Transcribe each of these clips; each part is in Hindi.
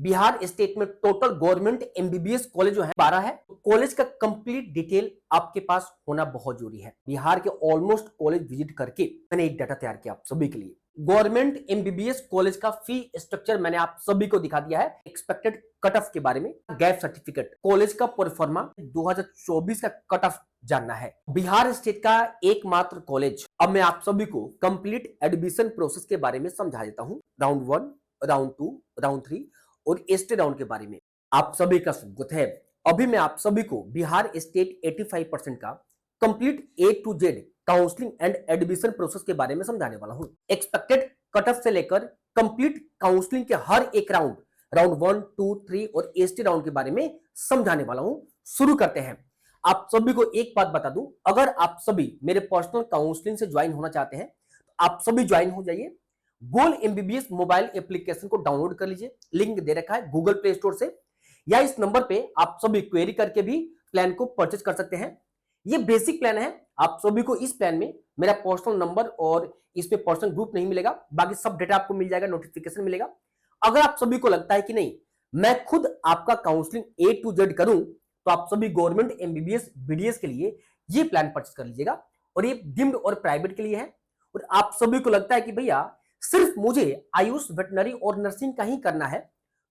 बिहार स्टेट में टोटल गवर्नमेंट एमबीबीएस कॉलेज जो है 12 है। कॉलेज का कंप्लीट डिटेल आपके पास होना बहुत जरूरी है। बिहार के ऑलमोस्ट कॉलेज विजिट करके मैंने एक डाटा तैयार किया आप सभी के लिए। गवर्नमेंट एमबीबीएस कॉलेज का फी स्ट्रक्चर मैंने आप सभी को दिखा दिया है। एक्सपेक्टेड कट ऑफ के बारे में, गैप सर्टिफिकेट, कॉलेज का परफॉर्मा 2024 का कट ऑफ जानना है। बिहार स्टेट का एकमात्र कॉलेज। अब मैं आप सभी को कंप्लीट एडमिशन प्रोसेस के बारे में समझा देता हूं। राउंड 1, राउंड 2, राउंड 3 और एसटी राउंड के बारे में आप सभी का स्वागत है। अभी मैं आप सभी को बिहार स्टेट 85% का complete A to Z counselling and admission process के बारे में समझाने वाला हूं। एक्सपेक्टेड कट ऑफ से लेकर कंप्लीट काउंसलिंग के हर एक राउंड, राउंड 1, 2, 3 और एसटी राउंड के बारे में समझाने वाला हूं। शुरू करते हैं। आप सभी को एक बात बता दूं, अगर आप सभी मेरे पर्सनल काउंसलिंग से ज्वाइन होना चाहते हैं तो आप सभी ज्वाइन हो जाइए। गोल एमबीबीएस मोबाइल एप्लीकेशन को डाउनलोड कर लीजिए, लिंक दे रखा है गूगल प्ले स्टोर से, या इस नंबर पे आप सभी क्वेरी करके भी प्लान को परचेज कर सकते हैं। ये बेसिक प्लान है। आप सभी को इस प्लान में मेरा पर्सनल नंबर और इसमें पर्सनल ग्रुप नहीं मिलेगा, बाकी सब डेटा आपको मिल जाएगा, नोटिफिकेशन मिलेगा। अगर आप सभी को लगता है कि नहीं मैं खुद आपका काउंसलिंग ए टू जेड करूं, तो आप सभी गवर्नमेंट एमबीबीएस बीडीएस के लिए ये प्लान परचेज कर लीजिएगा। और ये डिम्ड और प्राइवेट के लिए है। और आप सभी को लगता है कि भैया सिर्फ मुझे आयुष, वेटनरी और नर्सिंग का ही करना है,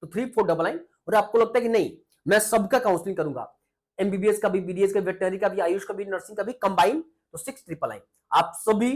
तो 3499। और आपको लगता है कि नहीं मैं सबका काउंसलिंग करूंगा, एमबीबीएस का भी, बीडीएस का, वेटनरी का भी, आयुष का भी, नर्सिंग का भी कंबाइन, तो 6999। आप सभी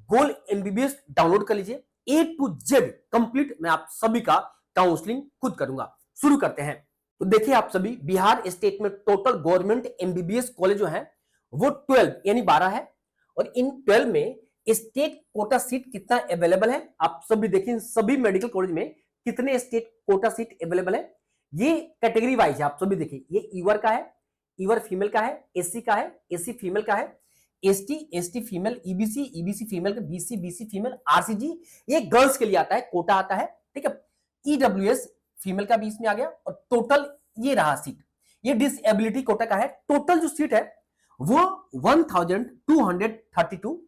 गोल एमबीबीएस डाउनलोड कर लीजिए। ए टू जेड कंप्लीट मैं आप सभी का काउंसलिंग खुद करूंगा। शुरू करते हैं। तो देखिए आप सभी, बिहार स्टेट में टोटल गवर्नमेंट एमबीबीएस कॉलेज जो है वो 12 यानी 12 है। और इन 12 में स्टेट कोटा सीट कितना अवेलेबल है आप सभी देखिए। सभी मेडिकल कॉलेज में कितने स्टेट कोटा सीट अवेलेबल है, ये कैटेगरी वाइज है। आप सभी देखिए, ये ईवर का है, ईवर फीमेल का है, एससी का है, एससी फीमेल का है, ST, ST female, EBC, EBC female का, बीसी, बीसी फीमेल, आरसीजी ये गर्ल्स के लिए आता है, कोटा आता है, ठीक है। ईडब्ल्यूएस फीमेल का भी इसमें आ गया। और टोटल ये रहा सीट, ये डिसेबिलिटी कोटा का है। टोटल जो सीट है वो 1232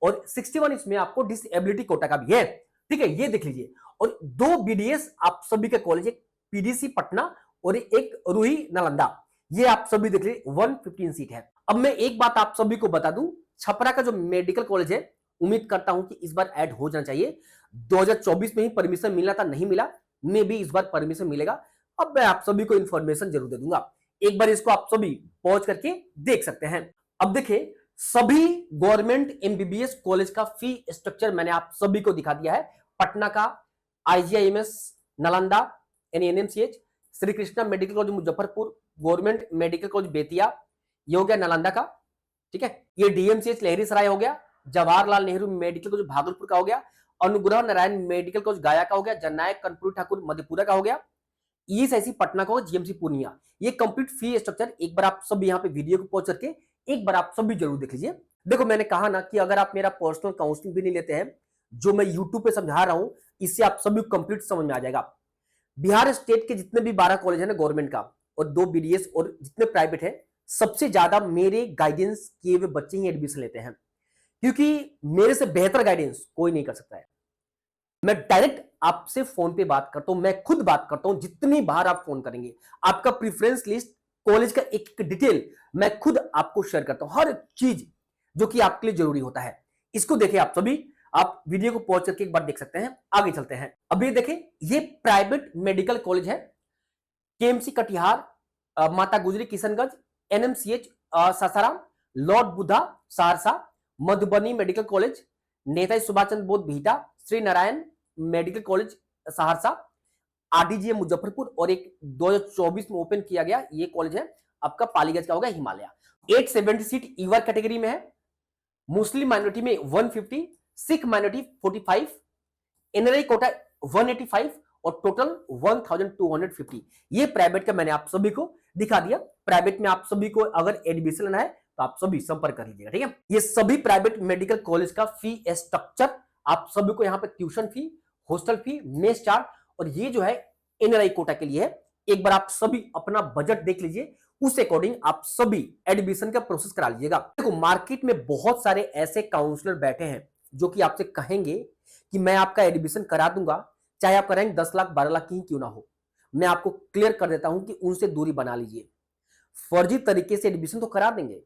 और 61 इसमें आपको डिसेबिलिटी कोटा का भी है, ठीक है, ये देख लीजिए। और 2 बीडीएस आप सभी का कॉलेज, एक पीडीसी पटना और एक रूही नालंदा, ये आप सभी देख लीजिए। 115 सीट है। अब मैं एक बात आप सभी को बता दूं, छपरा का जो मेडिकल कॉलेज है, उम्मीद करता हूं कि इस बार ऐड हो जाना चाहिए। 2024 में ही परमिशन मिला था, नहीं मिला, मे भी इस बार परमिशन मिलेगा। अब मैं आप सभी को इंफॉर्मेशन जरूर दे दूंगा, एक बार इसको आप सभी पहुंच करके देख सकते हैं। अब देखिए, सभी गवर्नमेंट एमबीबीएस कॉलेज का फी स्ट्रक्चर मैंने आप सभी को दिखा दिया है। पटना का आईजीआईएमएस, नालंदा यानी NMCH, Shri Krishna medical college Muzaffarpur, government medical college Bettiah, ये हो गया नालंदा का, ठीक है। ये डीएमसीएच लहरीसराय हो गया, जवाहरलाल नेहरू मेडिकल कॉलेज भागलपुर का हो गया, अनुग्रह नारायण मेडिकल कॉलेज गया का हो गया, जननायक कर्पूरी ठाकुर मधेपुरा का हो गया, ईएसआईसी पटना का हो, जीएमसी पूर्णिया। ये कंप्लीट फी स्ट्रक्चर एक बार आप सब यहाँ पे वीडियो को पहुंच करके एक बार आप सभी जरूर देख लीजिए। देखो मैंने कहा ना कि अगर आप मेरा पर्सनल काउंसलिंग भी नहीं लेते हैं, जो मैं यूट्यूब पे समझा रहा हूं, इससे आप सभी कंप्लीट समझ में आ जाएगा। बिहार स्टेट के जितने भी 12 कॉलेज है ना गवर्नमेंट का, और 2 बीडीएस और जितने प्राइवेट है, सबसे ज्यादा मेरे गाइडेंस किए हुए बच्चे ही एडमिशन लेते हैं, क्योंकि मेरे से बेहतर गाइडेंस कोई नहीं कर सकता है। मैं डायरेक्ट आपसे फोन पे बात करता हूं, मैं खुद बात करता हूं। जितनी बार आप फोन करेंगे, आपका प्रेफरेंस लिस्ट, कॉलेज का एक डिटेल मैं खुद आपको शेयर करता हूं, हर चीज जो कि आपके लिए जरूरी होता है। इसको देखिए आप सभी, आप वीडियो को पॉज करके एक बार देख सकते हैं। आगे चलते हैं। अभी देखें, ये प्राइवेट मेडिकल कॉलेज है, KMC Katihar, Mata Gujri Kishanganj, NMCH Sasaram, Lord Buddha Saharsa, Madhubani medical college, Netaji Subhash Chandra Bose Bihta, Shri Narayan medical college Saharsa, RDGM Muzaffarpur, और एक 2024 में ओपन किया गया ये कॉलेज है आपका पालीगंज का होगा, हिमालय। 870 सीट ईवर कैटेगरी में है, मुस्लिम माइनॉरिटी में 150, सिख माइनॉरिटी 45, एनआरआई कोटा 185 और टोटल 1250। ये प्राइवेट का मैंने आप सभी को दिखा दिया। प्राइवेट में आप सभी को अगर एडमिशन लेना है तो आप सभी संपर्क कर लीजिएगा, ठीक है। ये सभी प्राइवेट मेडिकल कॉलेज का फी स्ट्रक्चर आप सभी को यहाँ पे tuition fee, hostel fee, mess charge, और ये जो है एनआरआई कोटा के लिए है। एक बार आप सभी अपना बजट देख लीजिए, उस अकॉर्डिंग आप सभी एडमिशन का प्रोसेस करा लीजिएगा। देखो मार्केट में बहुत सारे ऐसे काउंसलर बैठे हैं जो कि आपसे कहेंगे कि मैं आपका एडमिशन करा दूंगा, चाहे आपका रैंक 10 लाख 12 लाख की ही क्यों ना हो। मैं आपको क्लियर कर देता हूं कि उनसे दूरी बना लीजिए। फर्जी तरीके से एडमिशन तो करा देंगे,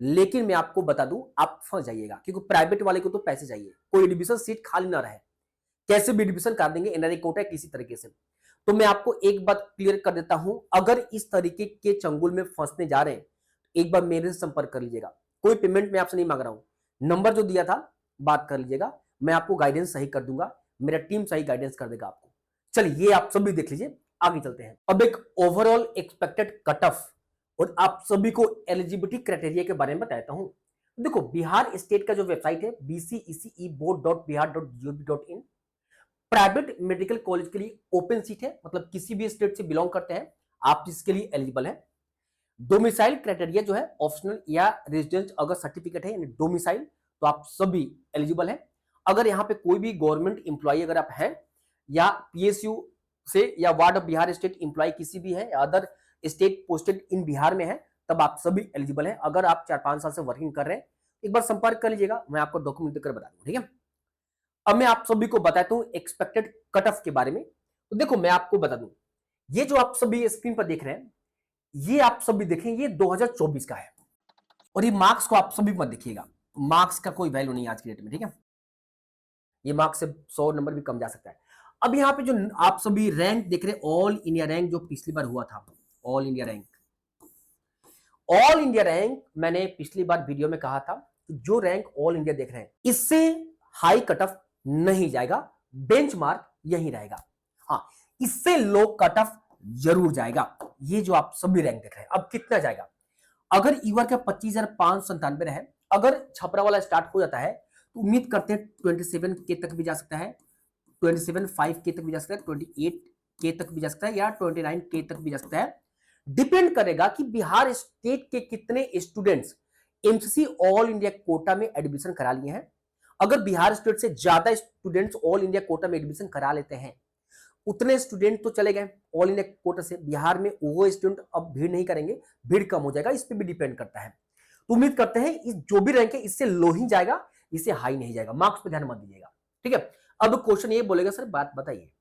लेकिन मैं आपको बता दूं आप फंस जाइएगा, क्योंकि प्राइवेट वाले को तो पैसे चाहिए, कोई एडमिशन सीट खाली ना रहे, कैसे भी एडमिशन कर देंगे एनआरआई कोटा किसी तरीके से। तो मैं आपको एक बात क्लियर कर देता हूं, अगर इस तरीके के चंगुल में फंसने जा रहे हैं, एक बार मेरे से संपर्क कर लीजिएगा। कोई पेमेंट मैं आपसे नहीं मांग रहा हूं, नंबर जो दिया था बात कर लीजिएगा, मैं आपको गाइडेंस सही कर दूंगा, मेरा टीम सही गाइडेंस कर देगा आपको। चलिए ये आप सभी देख लीजिए, आगे चलते हैं। अब एक ओवरऑल एक्सपेक्टेड कट ऑफ और आप सभी को एलिजिबिलिटी क्राइटेरिया के बारे में बताता हूं। देखो, बिहार स्टेट का जो वेबसाइट है bceceboard.bihar.gov.in, प्राइवेट मेडिकल कॉलेज के लिए ओपन सीट है, मतलब किसी भी स्टेट से बिलोंग करते हैं आप इसके लिए एलिजिबल है। डोमिसाइल क्राइटेरिया जो है ऑप्शनल या रेजिडेंस, अगर सर्टिफिकेट है यानी डोमिसाइल तो आप सभी एलिजिबल है। अगर यहाँ पे कोई भी गवर्नमेंट इंप्लॉय अगर आप हैं या पीएसयू से या ward of Bihar state employ किसी भी है, other state posted in Bihar में है, तब आप सभी एलिजिबल है। अगर आप 4-5 साल से वर्किंग कर रहे हैं, एक बार संपर्क कर लीजिएगा, मैं आपको डॉक्यूमेंट देकर बता दूंगा, ठीक है। अब मैं आप सभी को बताता हूं एक्सपेक्टेड कट ऑफ के बारे में। तो देखो मैं आपको बता दूं, ये जो आप सभी स्क्रीन पर देख रहे हैं, ये आप सभी देखें, ये 2024 का है, और ये मार्क्स को आप सभी मत देखिएगा, मार्क्स का कोई वैल्यू नहीं आज की डेट में, ठीक है। ये मार्क्स से 100 नंबर भी कम जा सकता है। अब यहाँ पे जो आप सभी रैंक देख रहे हैं, ऑल इंडिया रैंक जो पिछली बार हुआ था, all India rank, all India rank मैंने पिछली बार वीडियो में कहा था कि जो रैंक ऑल इंडिया देख रहे हैं इससे हाई कट ऑफ नहीं जाएगा, बेंचमार्क यही रहेगा। हाँ, इससे लो कट ऑफ जरूर जाएगा। ये जो आप सभी रैंक देख रहे हैं, अब कितना जाएगा, अगर ईवर का 25,597 है, अगर छपरा वाला स्टार्ट हो जाता है तो उम्मीद करते हैं 27 के तक भी जा सकता है, 27.5 के तक भी जा सकता है, 28 के तक भी जा सकता है, या 29 के तक भी जा सकता है। डिपेंड करेगा कि बिहार स्टेट के कितने students MCC all India Kota में एडमिशन करा लिए हैं। अगर बिहार स्टेट से ज्यादा स्टूडेंट्स ऑल इंडिया कोटा में एडमिशन करा लेते हैं, उतने स्टूडेंट तो चले गए ऑल इंडिया कोटा से, बिहार में वो स्टूडेंट अब भीड़ नहीं करेंगे, भीड़ कम हो जाएगा, इस पर भी डिपेंड करता है। तो उम्मीद करते हैं इस जो भी रैंक है इससे लो ही जाएगा, इससे हाई नहीं जाएगा। मार्क्स पे ध्यान मत दीजिएगा, ठीक है। अब क्वेश्चन ये बोलेगा सर बात बताइए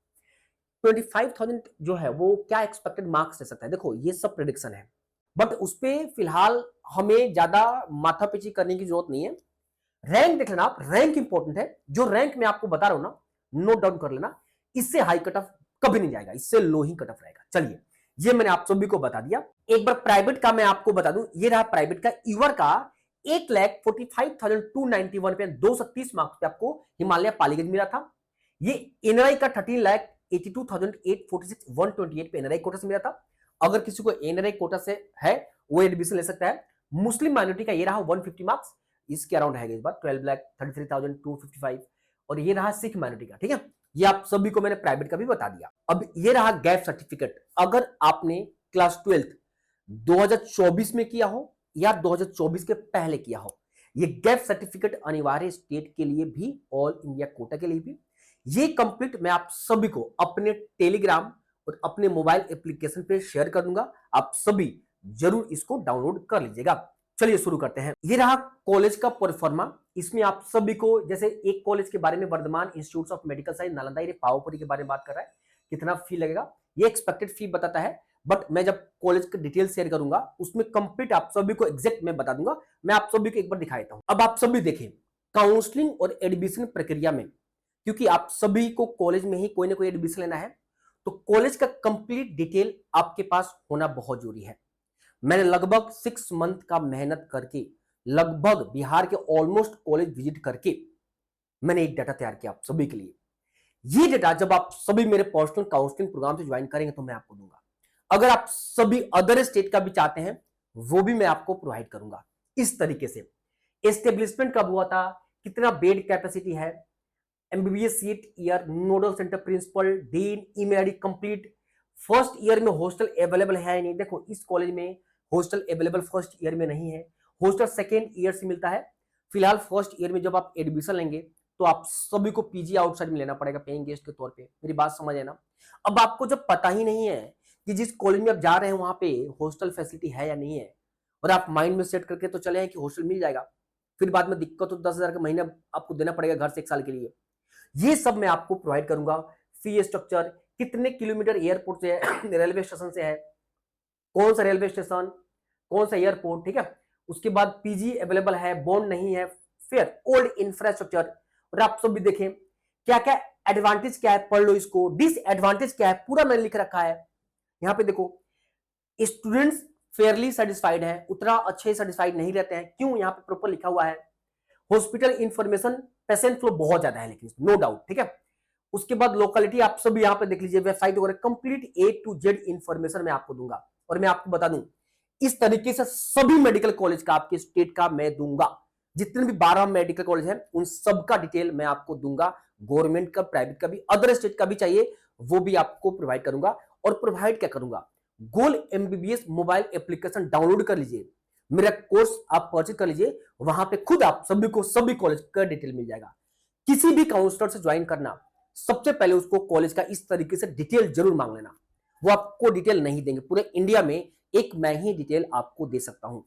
25,000 जो है वो क्या एक्सपेक्टेड मार्क्स दे सकता है। देखो ये सब प्रेडिक्शन है, बट उस पर फिलहाल हमें ज्यादा माथापीची करने की जरूरत नहीं है। रैंक देख लेना आप, रैंक इंपॉर्टेंट है, जो रैंक मैं आपको बता रहा हूं ना, नोट डाउन कर लेना, इससे हाई कट ऑफ कभी नहीं जाएगा, इससे लो ही कट ऑफ रहेगा। चलिए ये मैंने आप सभी को बता दिया। एक बार प्राइवेट का मैं आपको बता दूं, ये रहा प्राइवेट का ईवर का 1,45,291 पे 230 मार्क्स पे आपको हिमालय पालीगंज मिला था। ये एनआरआई का 13,82,846 128 पे एनआरआई कोटा से मिला था। अगर किसी को एनआरआई कोटा से है वो एडमिशन ले सकता है। मुस्लिम माइनॉरिटी का ये रहा 150 मार्क्स, इसके अराउंड है इस बार 12,33,255, और ये रहा सिख माइनॉरिटी का, ठीक है। ये आप सभी को मैंने प्राइवेट का भी बता दिया। अब ये रहा गैप सर्टिफिकेट, अगर आपने क्लास 12 2024 में किया हो या 2024 के पहले किया हो, ये गैप सर्टिफिकेट अनिवार्य स्टेट के लिए भी, ऑल इंडिया कोटा के लिए भी। ये कंप्लीट मैं आप सभी को अपने टेलीग्राम और अपने मोबाइल एप्लीकेशन पे शेयर कर दूंगा, आप सभी जरूर इसको डाउनलोड कर लीजिएगा। चलिए शुरू करते हैं। ये रहा कॉलेज का परफॉर्मा, इसमें आप सभी को, जैसे एक कॉलेज के बारे में Vardhman Institute of Medical Science Nalanda, ये पावापुरी के बारे में बात कर रहा है, कितना फी लगेगा, ये एक्सपेक्टेड फी बताता है। बट मैं जब कॉलेज का डिटेल शेयर करूंगा उसमें कंप्लीट आप सभी को एग्जैक्ट मैं बता दूंगा। मैं आप सभी को एक बार दिखा देता हूं। अब आप सभी देखें काउंसलिंग और एडमिशन प्रक्रिया में, क्योंकि आप सभी को कॉलेज में ही कोई ना कोई एडमिशन लेना है, तो कॉलेज का कंप्लीट डिटेल आपके पास होना बहुत जरूरी है। मैंने लगभग 6 मंथ का मेहनत करके, लगभग बिहार के ऑलमोस्ट कॉलेज विजिट करके मैंने एक डाटा तैयार किया आप सभी के लिए। ये डाटा जब आप सभी मेरे पर्सनल काउंसलिंग प्रोग्राम से ज्वाइन करेंगे तो मैं आपको दूंगा। अगर आप सभी अदर स्टेट का भी चाहते हैं वो भी मैं आपको प्रोवाइड करूंगा। इस तरीके से एस्टेब्लिशमेंट कब हुआ था, कितना बेड कैपेसिटी है, MBBS seat year, nodal centre principal, dean, email complete, first year में हॉस्टल अवेलेबल है या नहीं। देखो इस कॉलेज में हॉस्टल अवेलेबल फर्स्ट ईयर में नहीं है, हॉस्टल सेकेंड ईयर से मिलता है। फिलहाल फर्स्ट ईयर में जब आप एडमिशन लेंगे तो आप सभी को पीजी आउटसाइड में लेना पड़ेगा पेइंग गेस्ट के तौर पे, मेरी बात समझ है ना। अब आपको जब पता ही नहीं है कि जिस कॉलेज में आप जा रहे हैं वहां पे हॉस्टल फैसिलिटी है या नहीं है, और आप माइंड में सेट करके तो चले हैं कि हॉस्टल मिल जाएगा, फिर बाद में दिक्कत तो 10,000 का महीना आपको देना पड़ेगा घर से 1 साल के लिए। ये सब मैं आपको प्रोवाइड करूंगा। फी स्ट्रक्चर, कितने किलोमीटर एयरपोर्ट से है, रेलवे स्टेशन से है, कौन सा रेलवे स्टेशन, कौन सा एयरपोर्ट, ठीक है। उसके बाद पीजी अवेलेबल है, बॉन्ड नहीं है, फिर ओल्ड इंफ्रास्ट्रक्चर। और आप सब भी देखें क्या क्या एडवांटेज क्या है, पढ़ लो इसको। डिसएडवांटेज क्या है पूरा मैंने लिख रखा है। यहां पे देखो स्टूडेंट्स फेयरली सेटिस्फाइड है, उतना अच्छे सेटिस्फाइड नहीं रहते हैं। क्यों? यहां पे प्रॉपर लिखा हुआ है। हॉस्पिटल इंफॉर्मेशन, पेशेंट फ्लो बहुत ज्यादा है लेकिन नो डाउट, ठीक है। उसके बाद लोकेलिटी आप सब यहां पे देख लीजिए, वेबसाइट वगैरह complete A to Z information मैं आपको दूंगा। और मैं आपको बता दूं इस तरीके से सभी मेडिकल कॉलेज का आपके स्टेट का मैं दूंगा। जितने भी 12 मेडिकल कॉलेज हैं उन सब का डिटेल मैं आपको दूंगा, गवर्नमेंट का, प्राइवेट का भी, अदर स्टेट का भी चाहिए वो भी आपको प्रोवाइड करूंगा। और प्रोवाइड क्या करूंगा, गोल एमबीबीएस मोबाइल एप्लीकेशन डाउनलोड कर लीजिए, मेरा कोर्स आप परचेज कर लीजिए, वहां पे खुद आप सभी को सभी कॉलेज का डिटेल मिल जाएगा। किसी भी काउंसलर से ज्वाइन करना सबसे पहले उसको कॉलेज का इस तरीके से डिटेल जरूर मांग लेना, वो आपको डिटेल नहीं देंगे। पूरे इंडिया में एक मैं ही डिटेल आपको दे सकता हूं,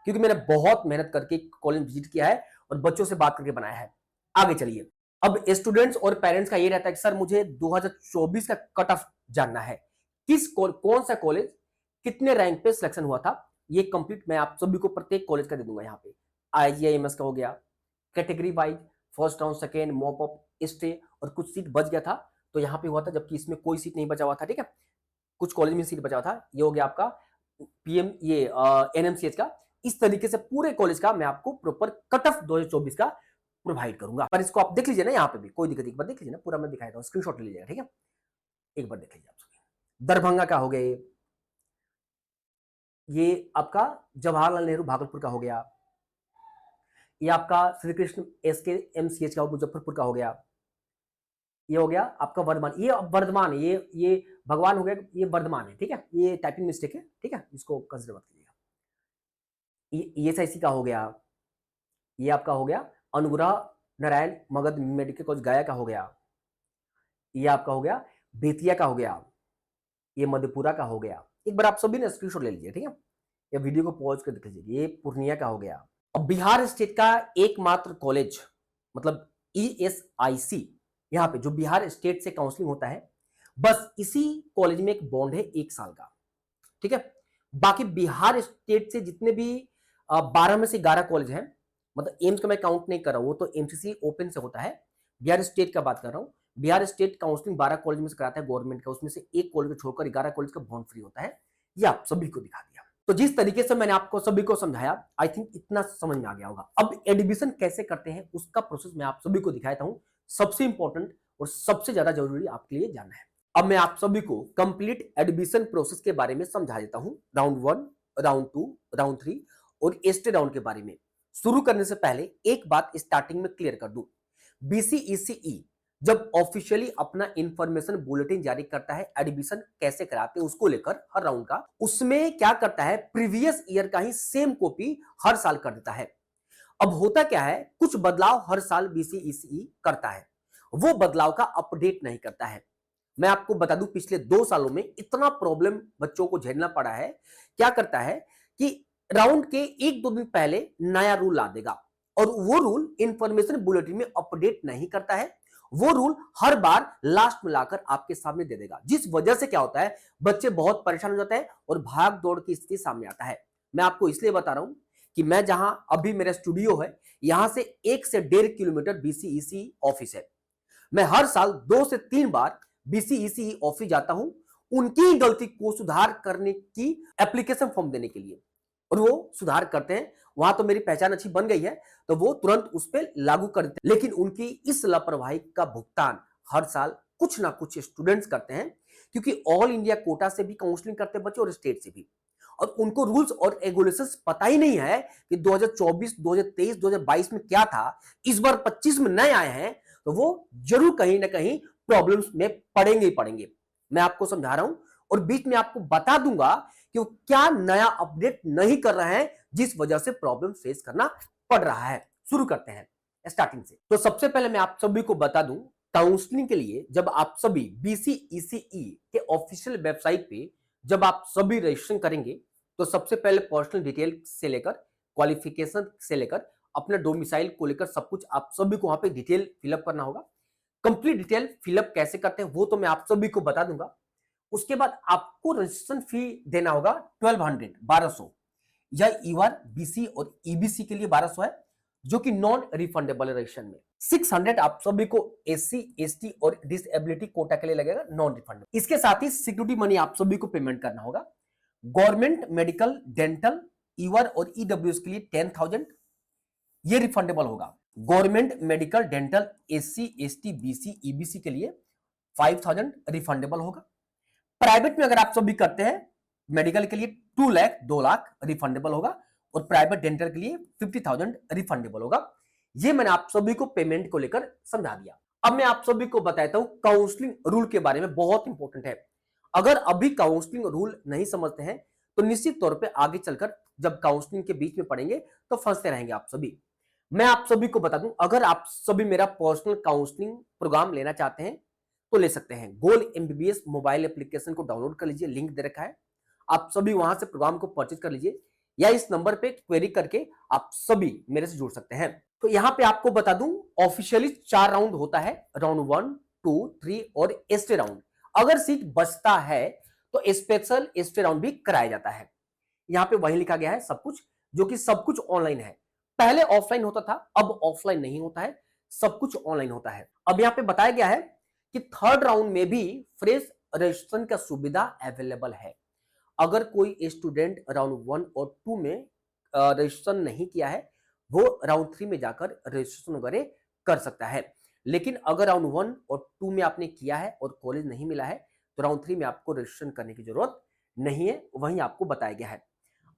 क्योंकि मैंने बहुत मेहनत करके कॉलेज विजिट किया है और बच्चों से बात करके बनाया है। आगे चलिए, अब स्टूडेंट्स और पेरेंट्स का ये रहता है कि सर मुझे 2024 का कट ऑफ जानना है, कौन सा कॉलेज कितने रैंक पे सिलेक्शन हुआ था, ये कंप्लीट मैं आप सभी को प्रत्येक कॉलेज का दे दूंगा। यहाँ पे आईजीआईएमएस का हो गया, category wise first round, second, mop up, stay, और कुछ सीट बच गया था तो यहाँ पे हुआ था, जबकि इसमें कोई सीट नहीं बचा हुआ था, ठीक है। कुछ कॉलेज में सीट बचा हुआ था, ये हो गया आपका पीएम, ये एनएमसीएच का। इस तरीके से पूरे कॉलेज का मैं आपको प्रॉपर कट ऑफ 2024 का प्रोवाइड करूंगा। पर इसको आप देख लीजिए ना, यहाँ पे भी कोई दिक्कत, एक बार देख लीजिए ना, पूरा मैं दिखाया था, स्क्रीनशॉट ले लीजिएगा, ठीक है। एक बार देख लीजिए आप सभी। दरभंगा का हो गया, ये आपका जवाहरलाल नेहरू भागलपुर का हो गया, ये आपका श्री कृष्ण एसके एमसीएच का मुजफ्फरपुर का हो गया, ये हो गया आपका वर्धमान, ये वर्धमान है, ये भगवान हो गया, ये वर्धमान है, ठीक है। ये टाइपिंग मिस्टेक है, ठीक है, इसको कंसिडर मत कीजिएगा। ये एसआईसी का हो गया, ये आपका हो गया अनुग्रह नारायण मगध मेडिकल कॉलेज गया का हो गया, ये आपका हो गया बेतिया का हो गया, ये मधेपुरा का हो गया। एक बार आप सभी ने स्क्रीनशॉट ले लीजिए, ठीक है, या वीडियो को पॉज कर देख लीजिए। ये पूर्णिया का हो गया। अब बिहार स्टेट का एकमात्र कॉलेज, मतलब ईएसआईसी, यहाँ पे जो बिहार स्टेट से काउंसलिंग होता है, बस इसी कॉलेज में एक बॉन्ड है 1 साल का, ठीक है। बाकी बिहार स्टेट से जितने भी 12 में से 11 कॉलेज हैं, मतलब एम्स का मैं काउंट नहीं कर रहा हूं, वो तो एमसीसी ओपन से होता है, बिहार स्टेट का बात कर रहा हूं। बिहार स्टेट काउंसलिंग 12 कॉलेज में से कराता है गवर्नमेंट का, उसमें से एक कॉलेज को छोड़कर 11 कॉलेज का बॉन्ड फ्री होता है। ये आप सभी को दिखा दिया। तो जिस तरीके से मैंने आपको सभी को समझाया, आई थिंक इतना समझ में आ गया होगा। अब एडमिशन कैसे करते हैं उसका प्रोसेस मैं आप सभी को दिखाता हूं, सबसे इंपॉर्टेंट और सबसे ज्यादा जरूरी आपके लिए जानना है। अब मैं आप सभी को कंप्लीट एडमिशन प्रोसेस के बारे में समझा देता हूं, राउंड 1, राउंड 2, राउंड 3 और एसटी राउंड के बारे में। शुरू करने से पहले एक बात स्टार्टिंग में क्लियर कर दूं, बीसीईसीई जब ऑफिशियली अपना इंफॉर्मेशन बुलेटिन जारी करता है एडमिशन कैसे कराते हैं उसको लेकर हर राउंड का, उसमें क्या करता है, प्रीवियस ईयर का ही सेम कॉपी हर साल कर देता है। अब होता क्या है, कुछ बदलाव हर साल बीसीईसीई करता है, वो बदलाव का अपडेट नहीं करता है। मैं आपको बता दूं पिछले 2 सालों में इतना प्रॉब्लम बच्चों को झेलना पड़ा है। क्या करता है कि राउंड के 1-2 दिन पहले नया रूल ला देगा और वो रूल इंफॉर्मेशन बुलेटिन में अपडेट नहीं करता है, वो रूल हर बार लास्ट में लाकर आपके सामने दे देगा, जिस वजह से क्या होता है, बच्चे बहुत परेशान हो जाते हैं और भाग दौड़ की स्थिति सामने आता है। मैं आपको इसलिए बता रहा हूं कि मैं जहां अभी मेरा स्टूडियो है, यहां से 1 से 1.5 किलोमीटर बीसीईसी ऑफिस है। मैं हर साल 2 से 3 बार बीसीईसी ऑफिस जाता हूं, उनकी गलती को सुधार करने की एप्लीकेशन फॉर्म देने के लिए, और वो सुधार करते हैं। वहां तो मेरी पहचान अच्छी बन गई है तो वो तुरंत उस पर लागू कर देते हैं। लेकिन उनकी इस लापरवाही का भुगतान हर साल कुछ ना कुछ स्टूडेंट्स करते हैं, क्योंकि ऑल इंडिया कोटा से भी काउंसलिंग करते हैं बच्चे और स्टेट से भी, और उनको रूल्स और रेगुलेशंस पता ही नहीं है कि 2024, 2023, 2022 में क्या था, इस बार 25 में नए आए हैं, तो वो जरूर कहीं ना कहीं प्रॉब्लम्स में पड़ेंगे ही पड़ेंगे। मैं आपको समझा रहा हूं और बीच में आपको बता दूंगा कि वो क्या नया अपडेट नहीं कर रहे हैं जिस वजह से प्रॉब्लम फेस करना पड़ रहा है। शुरू करते हैं स्टार्टिंग से। तो सबसे पहले मैं आप सभी को बता दूं, काउंसलिंग के लिए जब आप सभी बीसीईसीई के ऑफिशियल वेबसाइट पे जब आप सभी रजिस्ट्रेशन करेंगे, तो सबसे पहले पर्सनल डिटेल से लेकर क्वालिफिकेशन से लेकर अपने डोमिसाइल को लेकर सब कुछ आप सभी को वहां पे डिटेल फिलअप करना होगा। कंप्लीट डिटेल फिलअप कैसे करते हैं वो तो मैं आप सभी को बता दूंगा। उसके बाद आपको रजिस्ट्रेशन फी देना होगा 1200 या ईआर बीसी और ईबीसी के लिए 1200 है, जो कि नॉन रिफंडेबल है रजिस्ट्रेशन में। 600 आप सभी को एससी एसटी और डिसेबिलिटी कोटा के लिए लगेगा, नॉन रिफंडेबल। इसके साथ ही सिक्योरिटी मनी आप सभी को पेमेंट करना होगा। गवर्नमेंट मेडिकल डेंटल ईआर और ईडब्ल्यूएस के लिए 10,000 ये रिफंडेबल होगा। Government medical dental SC ST BC EBC के लिए 5,000 रिफंडेबल होगा। प्राइवेट में अगर आप सभी करते हैं मेडिकल के लिए 2 लाख 2 लाख रिफंडेबल होगा और प्राइवेट डेंटल के लिए 50,000 रिफंडेबल होगा। ये मैंने आप सभी को पेमेंट को लेकर समझा दिया। अब मैं आप सभी को बताता हूं काउंसलिंग रूल के बारे में, बहुत इंपॉर्टेंट है। अगर अभी काउंसलिंग रूल नहीं समझते हैं तो निश्चित तौर पे आगे चलकर जब काउंसलिंग के बीच में पढ़ेंगे तो फंसते रहेंगे आप सभी। मैं आप सभी को बता दूं, अगर आप सभी मेरा पर्सनल काउंसलिंग प्रोग्राम लेना चाहते हैं तो ले सकते हैं। गोल एमबीबीएस मोबाइल एप्लीकेशन को डाउनलोड कर लीजिए, लिंक दे रखा है, आप सभी वहां से प्रोग्राम को परचेज कर लीजिए या इस नंबर पे क्वेरी करके आप सभी मेरे से जुड़ सकते हैं। तो यहां पे आपको बता दूं ऑफिशियली 4 राउंड होता है, राउंड 1, 2, 3 और एस्टे राउंड। अगर सीट बचता है तो स्पेशल एस्टे राउंड भी कराया जाता है। यहां पे वही लिखा गया है सब कुछ, जो कि सब कुछ ऑनलाइन है। पहले ऑफलाइन होता था, अब ऑफलाइन नहीं होता है, सब कुछ ऑनलाइन होता है। अब यहां पे बताया गया है कि थर्ड राउंड में भी फ्रेश रजिस्ट्रेशन का सुविधा अवेलेबल है। अगर कोई स्टूडेंट राउंड 1 और 2 में रजिस्ट्रेशन नहीं किया है वो राउंड 3 में जाकर रजिस्ट्रेशन वगैरह कर सकता है। लेकिन अगर राउंड 1 और 2 में आपने किया है और कॉलेज नहीं मिला है तो राउंड 3 में आपको रजिस्ट्रेशन करने की जरूरत नहीं है, वहीं आपको बताया गया है।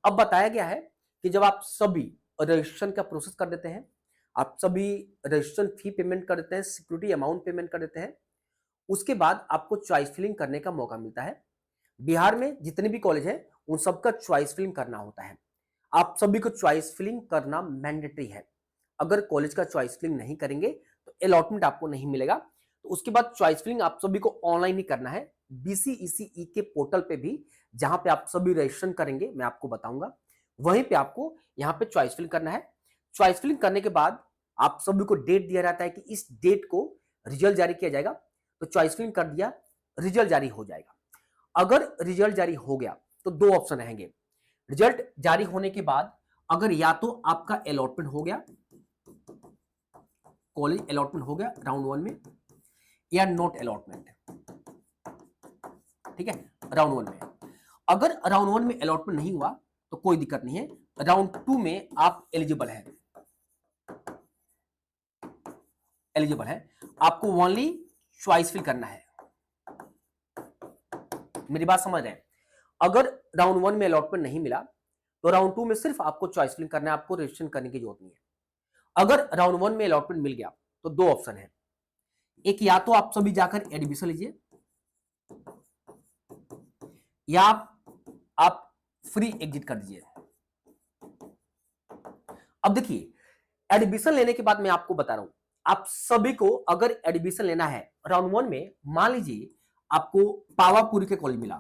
अब बताया गया है कि जब आप सभी रजिस्ट्रेशन का प्रोसेस कर देते हैं, आप सभी रजिस्ट्रेशन फी पेमेंट कर देते हैं, सिक्योरिटी अमाउंट पेमेंट कर देते हैं, उसके बाद आपको चॉइस फिलिंग करने का मौका मिलता है। बिहार में जितने भी कॉलेज हैं उन सबका चॉइस फिलिंग करना होता है। आप सभी को चॉइस फिलिंग करना मैंडेटरी है। अगर कॉलेज का चॉइस फिलिंग नहीं करेंगे तो अलॉटमेंट आपको नहीं मिलेगा। तो उसके बाद चॉइस फिलिंग आप सभी को ऑनलाइन ही करना है, बीसीईसीई के पोर्टल पे भी, जहां पे आप सभी रजिस्ट्रेशन करेंगे मैं आपको बताऊंगा, वहीं पे आपको यहाँ पे चॉइस फिलिंग करना है। चॉइस फिलिंग करने के बाद आप सभी को डेट दिया रहता है कि इस डेट को रिजल्ट जारी किया जाएगा। तो चॉइस फिलिंग कर दिया, रिजल्ट जारी हो जाएगा। अगर रिजल्ट जारी हो गया तो 2 ऑप्शन रहेंगे। रिजल्ट जारी होने के बाद अगर या तो आपका अलॉटमेंट हो गया, कॉलेज अलॉटमेंट हो गया राउंड 1 में, या नॉट अलॉटमेंट, ठीक है, राउंड 1 में। अगर राउंड 1 में अलॉटमेंट नहीं हुआ तो कोई दिक्कत नहीं है, राउंड 2 में आप एलिजिबल है, आपको ओनली चॉइस फिल करना है। मेरी बात समझ रहे हैं? अगर राउंड 1 में अलॉटमेंट नहीं मिला तो राउंड 2 में सिर्फ आपको चॉइस फिलिंग करना है, आपको रजिस्ट्रेशन करने की जरूरत नहीं है। अगर राउंड 1 में अलॉटमेंट मिल गया तो 2 ऑप्शन है। एक, या तो आप सभी जाकर एडमिशन लीजिए, या आप फ्री एग्जिट कर दीजिए। अब देखिए, एडमिशन लेने के बाद मैं आपको बता रहा हूं, आप सभी को अगर एडमिशन लेना है राउंड 1 में, मान लीजिए आपको पावापुरी के कॉलेज मिला,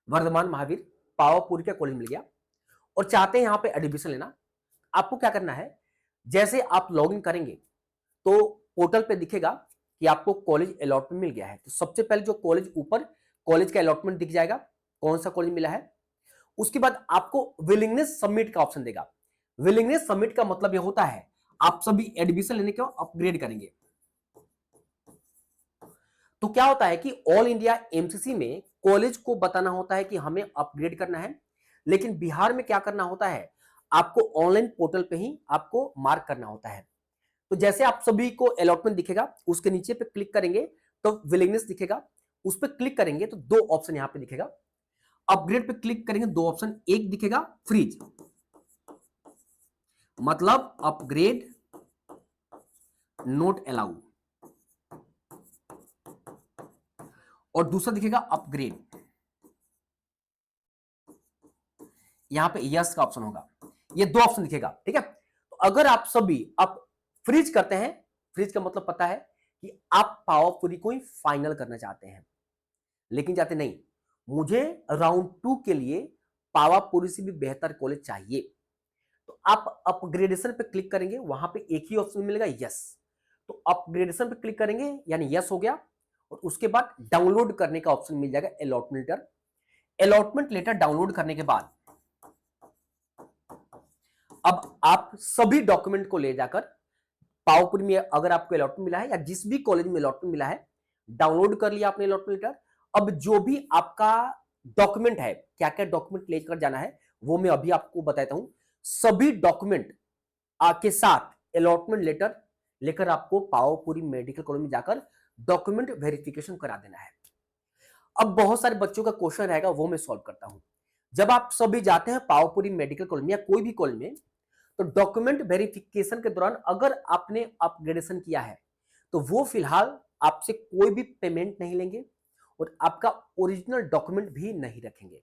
वर्धमान महावीर पावापुरी का कॉलेज मिल गया और चाहते हैं यहां पे एडमिशन लेना। आपको क्या करना है, जैसे आप लॉगिन करेंगे तो पोर्टल पे दिखेगा कि आपको कॉलेज अलॉटमेंट मिल गया है। तो सबसे पहले जो कॉलेज ऊपर कॉलेज का अलॉटमेंट दिख जाएगा, कौन सा कॉलेज मिला है। उसके बाद आपको विलिंगनेस सबमिट का ऑप्शन देगा। विलिंगनेस सबमिट का मतलब यह होता है आप सभी एडमिशन लेने के बाद अपग्रेड करेंगे। तो क्या होता है कि ऑल इंडिया एमसीसी में कॉलेज को बताना होता है कि हमें अपग्रेड करना है, लेकिन बिहार में क्या करना होता है, आपको ऑनलाइन पोर्टल पे ही आपको मार्क करना होता है। तो जैसे आप सभी को अलॉटमेंट दिखेगा, उसके नीचे पे क्लिक करेंगे तो विलिंगनेस दिखेगा, उस पर क्लिक करेंगे तो 2 ऑप्शन यहां पे दिखेगा। अपग्रेड पे क्लिक करेंगे 2 ऑप्शन, एक दिखेगा फ्रीज, मतलब अपग्रेड नोट अलाउ, और दूसरा दिखेगा अपग्रेड, यहां पे यस का ऑप्शन होगा। ये 2 ऑप्शन दिखेगा, ठीक है। तो अगर आप सभी आप फ्रीज करते हैं, फ्रीज का मतलब पता है कि आप पावरपुरी को ही फाइनल करना चाहते हैं, लेकिन चाहते नहीं, मुझे राउंड 2 के लिए पावापुरी से भी बेहतर कॉलेज चाहिए, तो आप अपग्रेडेशन पे क्लिक करेंगे, वहां पे एक ही ऑप्शन मिलेगा यस। तो अपग्रेडेशन पे क्लिक करेंगे यानी यस हो गया, और उसके बाद डाउनलोड करने का ऑप्शन मिल जाएगा allotment letter. Allotment letter download करने के बाद अब आप सभी डॉक्यूमेंट को ले जाकर पावरपुरी में, अगर आपको अलॉटमेंट मिला है या जिस भी कॉलेज में अलॉटमेंट मिला है, डाउनलोड कर लिया आपने अलॉटमेंट लेटर। अब जो भी आपका डॉक्यूमेंट है, क्या क्या डॉक्यूमेंट लेकर जाना है वो मैं अभी आपको बताता हूं। सभी डॉक्यूमेंट के साथ अलॉटमेंट लेटर लेकर आपको पावरपुरी मेडिकल कॉलेज में जाकर डॉक्यूमेंट वेरिफिकेशन करा देना है। अब बहुत सारे बच्चों का क्वेश्चन रहेगा, वो मैं सॉल्व करता हूं। जब आप सभी जाते हैं पावरपुरी मेडिकल कॉलेज में या कोई भी कॉलेज में, तो डॉक्यूमेंट वेरिफिकेशन के दौरान अगर आपने अपग्रेडेशन किया है तो वो फिलहाल आपसे कोई भी पेमेंट नहीं लेंगे और आपका ओरिजिनल डॉक्यूमेंट भी नहीं रखेंगे।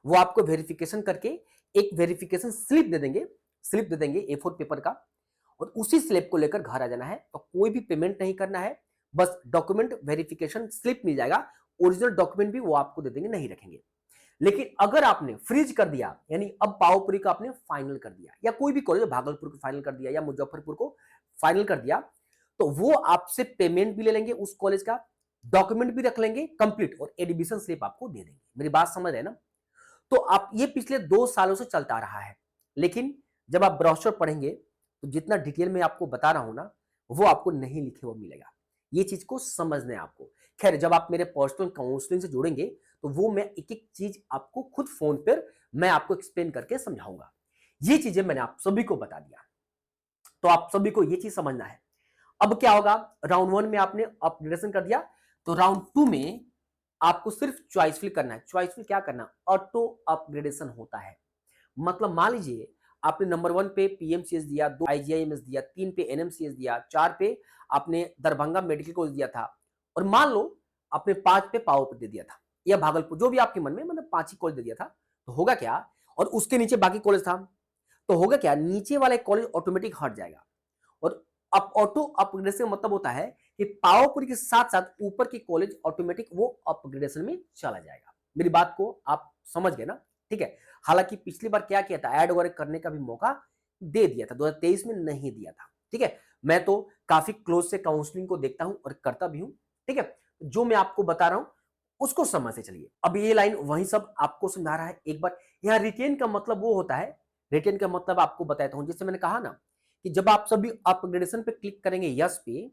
वो आपको वेरिफिकेशन करके एक वेरिफिकेशन स्लिप दे देंगे A4 पेपर का, और उसी स्लिप को लेकर घर आ जाना है। तो कोई भी पेमेंट नहीं करना है, बस डॉक्यूमेंट वेरिफिकेशन स्लिप मिल जाएगा, ओरिजिनल डॉक्यूमेंट भी वो आपको दे देंगे, नहीं रखेंगे। लेकिन अगर आपने फ्रीज कर दिया, यानी अब पावरपुरी का आपने फाइनल कर दिया, या कोई भी कॉलेज भागलपुर को फाइनल कर दिया या मुजफ्फरपुर को फाइनल कर दिया, तो वो आपसे पेमेंट भी ले लेंगे उस कॉलेज का, डॉक्यूमेंट भी रख लेंगे कंप्लीट, और एडमिशन स्लिप आपको दे देंगे। मेरी बात समझ रहे ना? तो आप ये पिछले 2 सालों से चलता रहा है, लेकिन जब आप ब्रोशर पढ़ेंगे तो जितना डिटेल में आपको बता रहा हूं ना, वो आपको नहीं लिखे हुआ मिलेगा। ये चीज को समझना है आपको। खैर, जब आप मेरे पर्सनल काउंसलिंग से जुड़ेंगे तो वो मैं एक एक चीज आपको खुद फोन पर मैं आपको एक्सप्लेन करके समझाऊंगा। ये चीजें मैंने आप सभी को बता दिया, तो आप सभी को ये चीज समझना है। अब क्या होगा, राउंड 1 में आपने अपग्रेडेशन कर दिया, तो राउंड 2 में आपको सिर्फ चॉइस फिल करना है। चॉइस फिल क्या करना, ऑटो अपग्रेडेशन होता है। मतलब मान लीजिए आपने नंबर 1 पे पीएमसीएच दिया, 2 आईजीआईएमएस दिया, 3 पे एनएमसीएच दिया, 4 पे आपने दरभंगा मेडिकल कॉलेज दिया था, और मान लो आपने 5 पे पावरपुर दे दिया था या भागलपुर, जो भी आपके मन में, मतलब 5 ही कॉलेज दे दिया था, तो होगा क्या, और उसके नीचे बाकी कॉलेज था, तो होगा क्या, नीचे वाले कॉलेज ऑटोमेटिक हट जाएगा। और अब ऑटो अपग्रेडेशन मतलब होता है कि पावरपुरी के साथ साथ ऊपर की कॉलेज ऑटोमेटिक वो अपग्रेडेशन में चला जाएगा। मेरी बात को आप समझ गए ना? ठीक है। हालांकि पिछली बार क्या किया था, ऐड वगैरह करने का भी मौका दे दिया था, 2023 में नहीं दिया था। ठीक है। मैं तो काफी क्लोज से काउंसलिंग को देखता हूं और करता भी हूं। ठीक है। जो मैं आपको बता रहा हूं उसको समझ से चलिए। अब ये लाइन वही सब आपको समझा रहा है। एक बार यहाँ रिटेन का मतलब वो होता है, रिटेन का मतलब आपको बताता हूं, जैसे मैंने कहा ना कि जब आप सभी अपग्रेडेशन पे क्लिक करेंगे यस पे,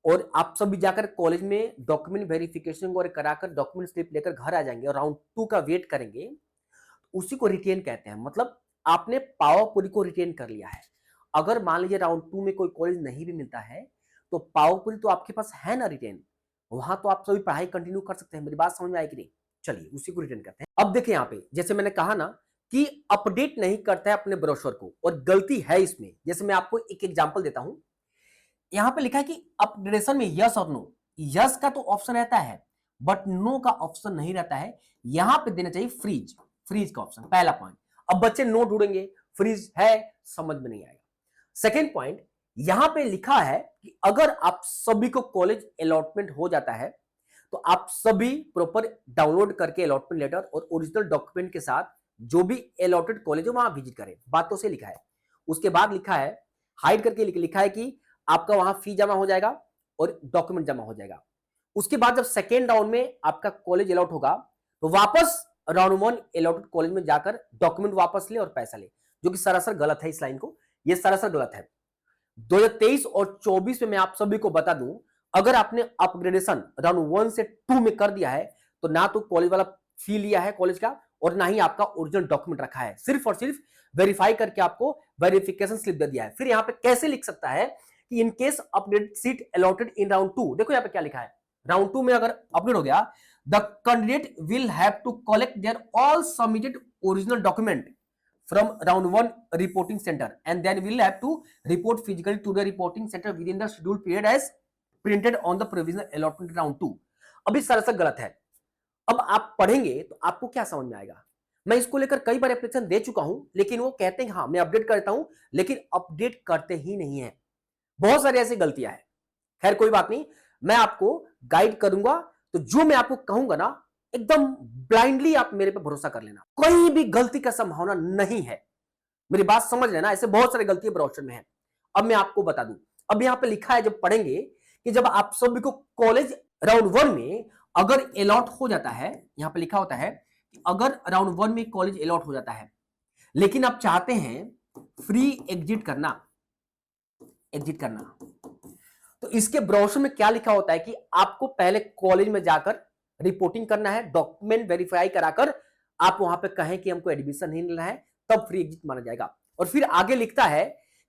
और आप सभी जाकर कॉलेज में डॉक्यूमेंट वेरिफिकेशन और कराकर डॉक्यूमेंट स्लिप लेकर घर आ जाएंगे और राउंड 2 का वेट करेंगे, उसी को रिटेन कहते हैं। मतलब आपने पावरपुरी को रिटेन कर लिया है। अगर मान लीजिए राउंड 2 में कोई कॉलेज नहीं भी मिलता है, तो पावरपुरी तो आपके पास है ना रिटेन, वहां तो आप सभी पढ़ाई कंटिन्यू कर सकते हैं। मेरी बात समझ में आई कि नहीं? चलिए उसी को रिटेन करते हैं। अब देखिए यहाँ पे जैसे मैंने कहा ना कि अपडेट नहीं करता है अपने ब्रोशर को, और गलती है इसमें। जैसे मैं आपको एक एग्जांपल देता हूं, यहां पे लिखा है कि अपग्रेडेशन में यस और नो, यस का तो ऑप्शन रहता है बट नो का ऑप्शन नहीं रहता है। यहां पे देना चाहिए फ्रीज, फ्रीज का ऑप्शन, पहला पॉइंट। अब बच्चे नो ढूंढेंगे, फ्रीज है, समझ में नहीं आएगा। सेकेंड पॉइंट, यहां पे लिखा है कि अगर आप सभी को कॉलेज अलॉटमेंट हो जाता है तो आप सभी प्रॉपर डाउनलोड करके अलॉटमेंट लेटर और ओरिजिनल डॉक्यूमेंट के साथ जो भी अलॉटेड कॉलेज हो वहां विजिट करें। बातों से लिखा है। उसके बाद लिखा है, हाइड करके लिखा है कि आपका वहां फी जमा हो जाएगा और डॉक्यूमेंट जमा हो जाएगा। उसके बाद जब सेकेंड राउंड में आपका कॉलेज अलॉट होगा तो वापस राउंड 1 अलॉटेड कॉलेज में जाकर डॉक्यूमेंट वापस ले और पैसा ले, जो कि सरासर गलत है। इस लाइन को, यह सरासर गलत है। 2023 और 24 में मैं आप सभी को बता दूं, अगर आपने अपग्रेडेशन राउंड 1 से 2 में कर दिया है तो ना तो कॉलेज वाला फी लिया है कॉलेज का, और ना ही आपका ओरिजिनल डॉक्यूमेंट रखा है। सिर्फ और सिर्फ वेरीफाई करके आपको वेरिफिकेशन स्लिप दे दिया है। फिर यहां पे कैसे लिख सकता है कि in case upgrade seat allotted in round 2, देखो यहां पे क्या लिखा है, राउंड 2 में अगर अपग्रेड हो गया, the candidate will have to collect their all submitted original document from round 1 reporting center and then we'll have to report physically to the reporting center within the scheduled period as printed on the provisional allotment round 2। अभी सरासर गलत है। अब आप पढ़ेंगे तो आपको क्या समझ में आएगा। मैं इसको लेकर कई बार एप्लीकेशन दे चुका हूं, लेकिन वो कहते हैं हाँ मैं अपडेट करता हूं, लेकिन अपडेट करते ही नहीं है। बहुत सारी ऐसी गलतियां हैं। खैर कोई बात नहीं, मैं आपको गाइड करूंगा। तो जो मैं आपको कहूंगा ना, एकदम ब्लाइंडली आप मेरे पे भरोसा कर लेना, कोई भी गलती का संभावना नहीं है। मेरी बात समझ लेना, ऐसे बहुत सारी गलतियां ब्राउज़र में है। अब मैं आपको बता दूं, अब यहाँ पे लिखा है, जब पढ़ेंगे कि जब आप सभी को कॉलेज राउंड 1 में अगर अलॉट हो जाता है, यहां पे लिखा होता है कि अगर राउंड 1 में कॉलेज अलॉट हो जाता है, लेकिन आप चाहते हैं फ्री एग्जिट करना, तो इसके ब्रोशर में क्या लिखा होता है कि आपको पहले कॉलेज में जाकर रिपोर्टिंग करना है, डॉक्यूमेंट वेरीफाई कराकर आप वहां पे कहें कि हमको एडमिशन नहीं मिला है, तब फ्री एग्जिट माना जाएगा। और फिर आगे लिखता है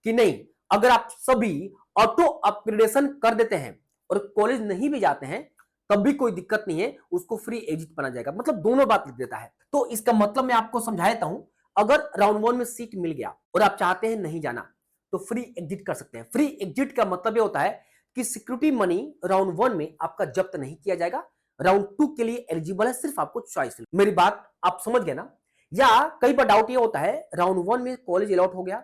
कि नहीं, अगर आप सभी ऑटो अपग्रेडेशन कर देते हैं और कॉलेज नहीं भी जाते हैं तब भी कोई दिक्कत नहीं है, उसको फ्री एग्जिट माना जाएगा। मतलब दोनों बात लिख देता है। तो इसका मतलब मैं आपको समझा देता हूं, अगर राउंड 1 में सीट मिल गया और आप चाहते हैं नहीं जाना तो फ्री एग्जिट कर सकते हैं। फ्री एग्जिट का मतलब यह होता है कि सिक्योरिटी मनी राउंड 1 में आपका जब्त नहीं किया जाएगा, राउंड 2 के लिए एलिजिबल है, सिर्फ आपको चॉइस। मेरी बात आप समझ गए ना? या कई बार डाउट ये होता है, राउंड 1 में कॉलेज अलॉट हो गया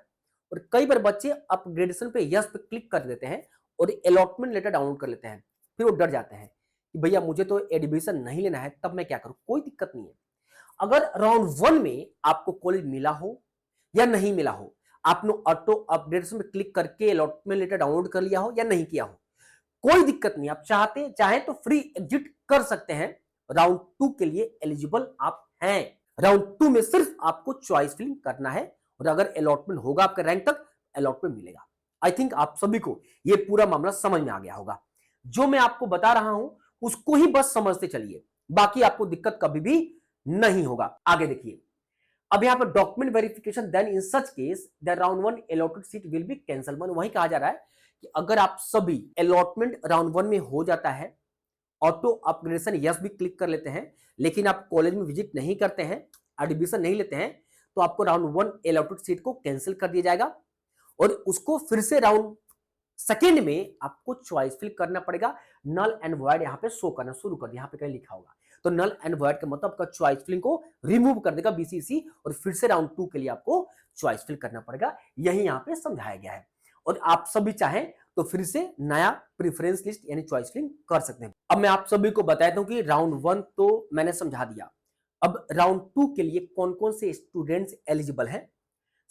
और कई बार बच्चे अपग्रेडेशन पे यस पे क्लिक कर देते हैं और अलॉटमेंट लेटर डाउनलोड कर लेते हैं, फिर वो डर जाते हैं कि भैया मुझे तो एडमिशन नहीं लेना है, तब मैं क्या करूं? कोई दिक्कत नहीं है। अगर राउंड 1 में आपको कॉलेज मिला हो या नहीं मिला हो, आपने ऑटो अपग्रेडेशन पे क्लिक करके अलॉटमेंट लेटर डाउनलोड कर लिया हो या नहीं किया हो, कोई दिक्कत नहीं। आप चाहें तो फ्री एग्जिट कर सकते हैं। राउंड 2 के लिए एलिजिबल आप हैं। राउंड 2 में सिर्फ आपको चॉइस फिलिंग करना है और अगर अलॉटमेंट होगा आपके रैंक तक, अलॉटमेंट मिलेगा। आई थिंक आप सभी को यह पूरा मामला समझ में आ गया होगा। जो मैं आपको बता रहा हूं उसको ही बस समझते चलिए, बाकी आपको दिक्कत कभी भी नहीं होगा। आगे देखिए, अब यहां पर document verification, then in such case the round 1 allotted seat will be cancel. वही कहा जा रहा है कि अगर आप सभी अलॉटमेंट राउंड 1 में हो जाता है, ऑटो अपग्रेडेशन यस भी क्लिक कर लेते हैं, लेकिन आप कॉलेज में विजिट नहीं करते हैं, एडमिशन नहीं लेते हैं, तो आपको राउंड 1 अलॉटेड सीट को कैंसिल कर दिया जाएगा और उसको फिर से राउंड सेकेंड में आपको चॉइस फिल करना पड़ेगा। नल एंड वॉइड यहां पे शो करना शुरू कर दिया, यहां पे कहीं लिखा होगा। तो नल एंड वॉइड का मतलब आपका चॉइस फिलिंग को रिमूव कर देगा बीसीसी और फिर से राउंड 2 के लिए आपको चॉइस फिल करना पड़ेगा। यही यहां पे समझाया गया है। और आप सभी चाहें तो फिर से नया प्रेफरेंस लिस्ट यानी चॉइस फिलिंग कर सकते हैं। अब मैं आप सभी को बताता हूं कि राउंड 1 तो मैंने समझा दिया, अब राउंड 2 के लिए कौन कौन से स्टूडेंट्स एलिजिबल हैं।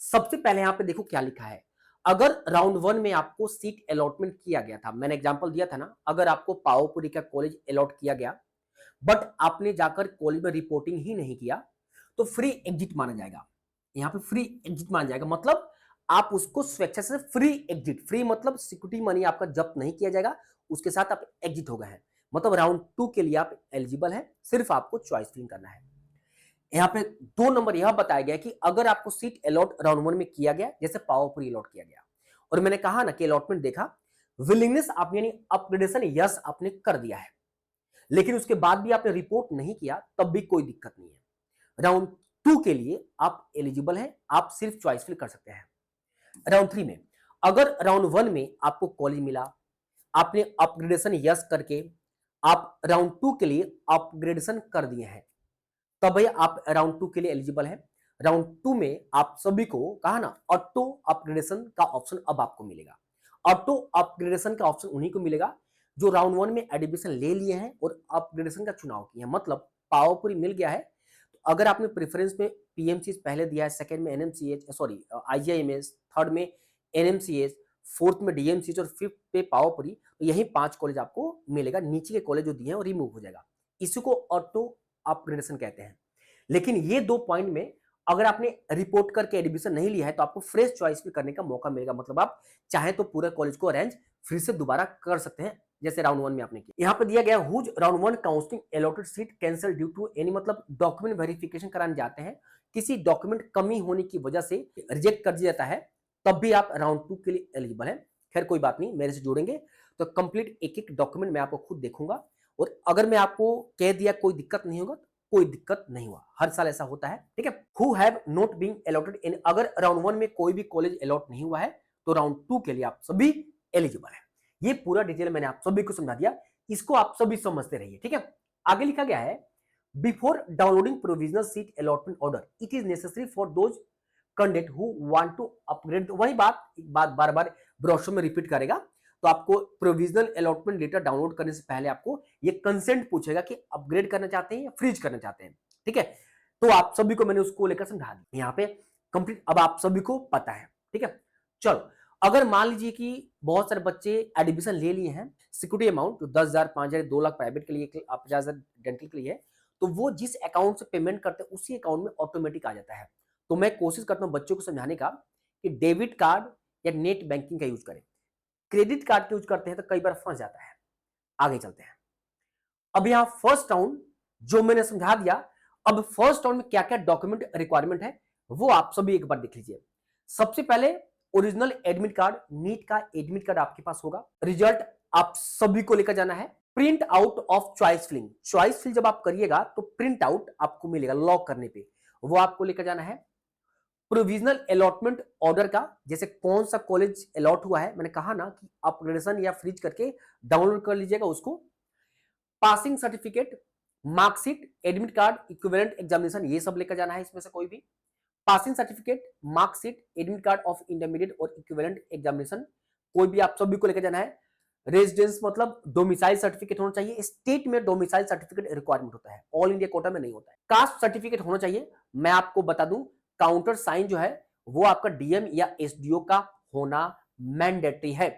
सबसे पहले यहां पे देखो क्या लिखा है। अगर राउंड 1 में आपको सीट अलॉटमेंट किया गया था, मैंने एग्जांपल दिया था ना, अगर आपको पावोपुरी का कॉलेज अलॉट किया गया बट आपने जाकर कॉलेज में रिपोर्टिंग ही नहीं किया, तो फ्री एग्जिट माना जाएगा। यहां पे फ्री एग्जिट माना जाएगा, मतलब आप उसको स्वेच्छा से फ्री एग्जिट, फ्री मतलब सिक्योरिटी मनी आपका जब्त नहीं किया जाएगा, उसके साथ आप एग्जिट हो गए हैं, मतलब राउंड 2 के लिए आप एलिजिबल हैं, सिर्फ आपको चॉइस फिलिंग करना है। यहाँ पे 2 नंबर यह बताया गया कि अगर आपको सीट अलॉट राउंड 1 में किया गया, जैसे पावरपुरी अलॉट किया गया और मैंने कहा ना कि अलॉटमेंट देखा, विलिंगनेस आप यानी अपग्रेडेशन यस आपने कर दिया है, लेकिन उसके बाद भी आपने रिपोर्ट नहीं किया, तब भी कोई दिक्कत नहीं है। राउंड 2 के लिए आप एलिजिबल हैं, आप सिर्फ चॉइस फिल कर सकते हैं। राउंड 3 में अगर राउंड 1 में आपको कॉलेज मिला, आपने अपग्रेडेशन यस करके आप राउंड 2 के लिए अपग्रेडेशन कर दिए हैं, तब भाई आप राउंड 2 के लिए एलिजिबल हैं। राउंड 2 में आप सभी को कहा ना, ऑटो अपग्रेडेशन का ऑप्शन अब आपको मिलेगा। ऑटो अपग्रेडेशन का ऑप्शन उन्हीं को मिलेगा जो राउंड 1 में एडमिशन ले लिए हैं और अपग्रेडेशन का चुनाव किया है, मतलब पावरपुरी मिल गया है। तो अगर आपने प्रेफरेंस में पीएमसी पहले दिया है, सेकंड में एनएमसीएच, सॉरी आईजीआईएमएस, थर्ड में एनएमसीएच, फोर्थ में डीएमसीएच और फिफ्थ पे पावरपुरी, तो यही 5 कॉलेज आपको मिलेगा। नीचे के कॉलेज जो दिए हैं वो रिमूव हो जाएगा, इसी को ऑटो अपग्रेडेशन कहते हैं। लेकिन ये 2 पॉइंट में अगर आपने रिपोर्ट करके एडमिशन नहीं लिया है तो आपको फ्रेश चॉइस भी करने का मौका मिलेगा, मतलब आप चाहे तो पूरे कॉलेज को अरेंज फिर से दोबारा कर सकते हैं, जैसे राउंड 1 में आपने किया। यहां पे दिया गया whose round 1 counselling allotted seat cancel due to any, मतलब डॉक्यूमेंट वेरिफिकेशन कराने जाते हैं, किसी डॉक्यूमेंट कमी होने की वजह से रिजेक्ट कर दिया जाता है, तब भी आप राउंड 2 के लिए एलिजिबल हैं। खैर कोई बात नहीं, मेरे से जुड़ेंगे तो कंप्लीट एक एक डॉक्यूमेंट मैं आपको खुद देखूंगा, और अगर मैं आपको कह दिया कोई दिक्कत नहीं होगा, कोई दिक्कत नहीं हुआ, हर साल ऐसा होता है, ठीक है। Who have not been allotted in, अगर राउंड 1 में कोई भी कॉलेज अलॉट नहीं हुआ है तो राउंड 2 के लिए आप सभी एलिजिबल है। ये पूरा डिटेल मैंने आप सभी को समझा दिया, इसको आप सभी समझते रहिए, ठीक है। आगे लिखा गया है, before downloading provisional seat allotment order it is necessary for those candidate who want to upgrade. वही बात बार बार ब्रोशर में रिपीट करेगा, तो आपको प्रोविजनल अलॉटमेंट लेटर डाउनलोड करने से पहले आपको ये कंसेंट पूछेगा कि अपग्रेड करना चाहते हैं या फ्रीज करना चाहते हैं, ठीक है। तो आप सभी को मैंने उसको लेकर समझा दिया यहाँ पे कंप्लीट, अब आप सभी को पता है, ठीक है। चलो अगर मान लीजिए कि बहुत सारे बच्चे एडमिशन ले लिए हैं, सिक्योरिटी अमाउंट जो 10,000, 5,000, 2 लाख प्राइवेट के लिए, 50,000 डेंटल के लिए है, तो वो जिस अकाउंट से पेमेंट करते हैं उसी अकाउंट में ऑटोमेटिक आ जाता है। तो मैं कोशिश करता हूं बच्चों को समझाने का कि डेबिट कार्ड या नेट बैंकिंग का यूज करें। क्रेडिट कार्ड का यूज करते हैं तो कई बार फंस जाता है। आगे चलते हैं। अब यहां फर्स्ट राउंड जो मैंने समझा दिया, अब फर्स्ट राउंड में क्या क्या डॉक्यूमेंट रिक्वायरमेंट है वो आप सभी एक बार देख लीजिए। सबसे पहले ओरिजिनल एडमिट कार्ड, नीट का एडमिट कार्ड आपके पास होगा। रिजल्ट आप सभी को लेकर जाना है। Print out of choice filling, choice fill जब आप करिएगा तो प्रिंट आउट आपको मिलेगा लॉक करने पे, वो आपको लेकर जाना है। प्रोविजनल अलॉटमेंट ऑर्डर का, जैसे कौन सा कॉलेज अलॉट हुआ है, मैंने कहा ना कि अपग्रेडेशन या फ्रीज करके डाउनलोड कर लीजिएगा उसको। Passing certificate, marksheet, admit card, equivalent examination, ये सब लेकर जाना है इसमें से कोई भी। Passing certificate, marksheet, admit card of intermediate और इक्विवेलेंट एग्जामिनेशन, कोई भी आप सभी को लेकर जाना है। रेजिडेंस मतलब डोमिसाइल सर्टिफिकेट होना चाहिए। स्टेट में डोमिसाइल सर्टिफिकेट रिक्वायरमेंट होता है, ऑल इंडिया कोटा में नहीं होता है। कास्ट सर्टिफिकेट होना चाहिए। मैं आपको बता दूं काउंटर साइन जो है वो आपका डीएम या एसडीओ का होना मैंडेटरी है।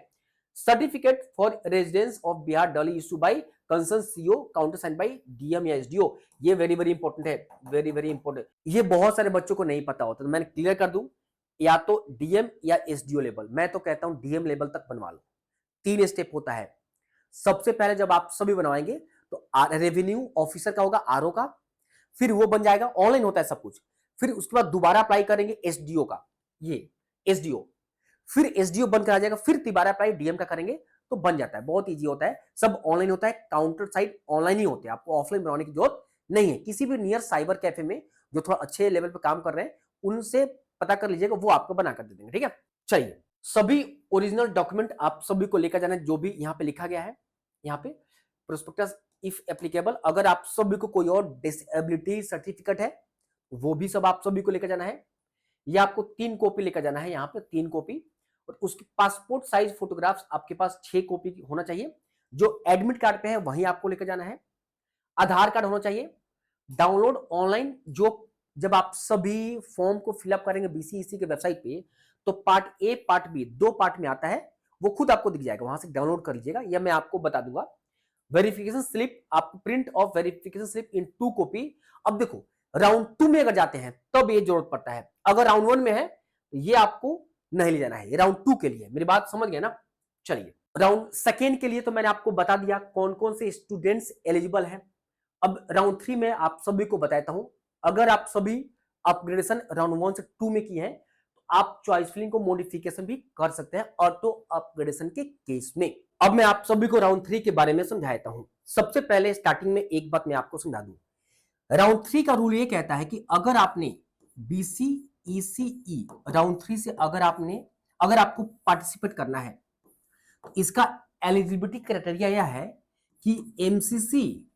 Certificate for residence of Bihar Delhi issue by concern CO, countersign by DM या एसडीओ, ये वेरी वेरी इंपॉर्टेंट है, वेरी वेरी इंपॉर्टेंट। ये बहुत सारे बच्चों को नहीं पता होता, तो मैंने क्लियर कर दूं, या तो डीएम या एसडीओ लेवल, मैं तो कहता हूं डीएम लेवल तक बनवा लो। 3 स्टेप होता है। सबसे पहले जब आप सभी बनवाएंगे तो रेवेन्यू ऑफिसर का होगा, आरओ का, फिर वो बन जाएगा, ऑनलाइन होता है सब कुछ। फिर उसके बाद दोबारा अप्लाई करेंगे एसडीओ का, ये एसडीओ, फिर एसडीओ बनकर आ जाएगा, फिर दोबारा अप्लाई डीएम का करेंगे तो बन जाता है। बहुत इजी होता है, सब ऑनलाइन होता है। काउंटर साइड ऑनलाइन ही होते हैं, आपको ऑफलाइन बनवाने की जरूरत नहीं है। किसी भी नियर साइबर कैफे में जो थोड़ा अच्छे लेवल पे काम कर रहे हैं उनसे पता कर लीजिएगा, वो आपको बना कर दे देंगे। ठीक है, चलिए सभी ओरिजिनल डॉक्यूमेंट आप सभी को लेकर जाना है, जो भी यहाँ पे लिखा गया है। यहाँ पे प्रोस्पेक्टस इफ एप्लीकेबल, अगर आप सभी को कोई और डिसेबिलिटी सर्टिफिकेट है वो भी सब आप सभी को लेकर जाना है। ये आपको 3 कॉपी लेकर जाना है, यहाँ पे 3 कॉपी। और उसकी पासपोर्ट साइज फोटोग्राफ्स आपके पास 6 कॉपी होना चाहिए। जो एडमिट कार्ड पे है वहीं आपको लेकर जाना है। आधार कार्ड होना चाहिए। डाउनलोड ऑनलाइन, जो जब आप सभी फॉर्म को फिलअप करेंगे बीसीईसी के वेबसाइट पे तो part A part B 2 part में आता है, वो खुद आपको दिख जाएगा, वहां से डाउनलोड कर लीजिएगा, या मैं आपको बता दूंगा। वेरिफिकेशन स्लिप, आपको print of verification slip in 2 copy. अब देखो राउंड 2 में अगर जाते हैं तब ये जरूरत पड़ता है, अगर राउंड 1 में है तो ये आपको नहीं ले जाना है, ये राउंड 2 के लिए। मेरी बात समझ गए ना। चलिए राउंड सेकेंड के लिए तो मैंने आपको बता दिया कौन कौन से स्टूडेंट्स एलिजिबल हैं। अब राउंड 3 में आप सभी को बताता हूं, अगर आप सभी अपग्रेडेशन राउंड 1 से 2 में किए हैं तो आप चॉइस फिलिंग को मॉडिफिकेशन भी कर सकते हैं ऑटो अपग्रेडेशन के केस में। अब मैं आप सभी को राउंड 3 के बारे में समझाता हूं। सबसे पहले स्टार्टिंग में एक बात मैं आपको समझा दूं, राउंड 3 का रूल ये कहता है कि अगर आपने बीसीईसीई राउंड 3 से अगर आपको पार्टिसिपेट करना है, इसका एलिजिबिलिटी क्राइटेरिया यह है कि एमसीसी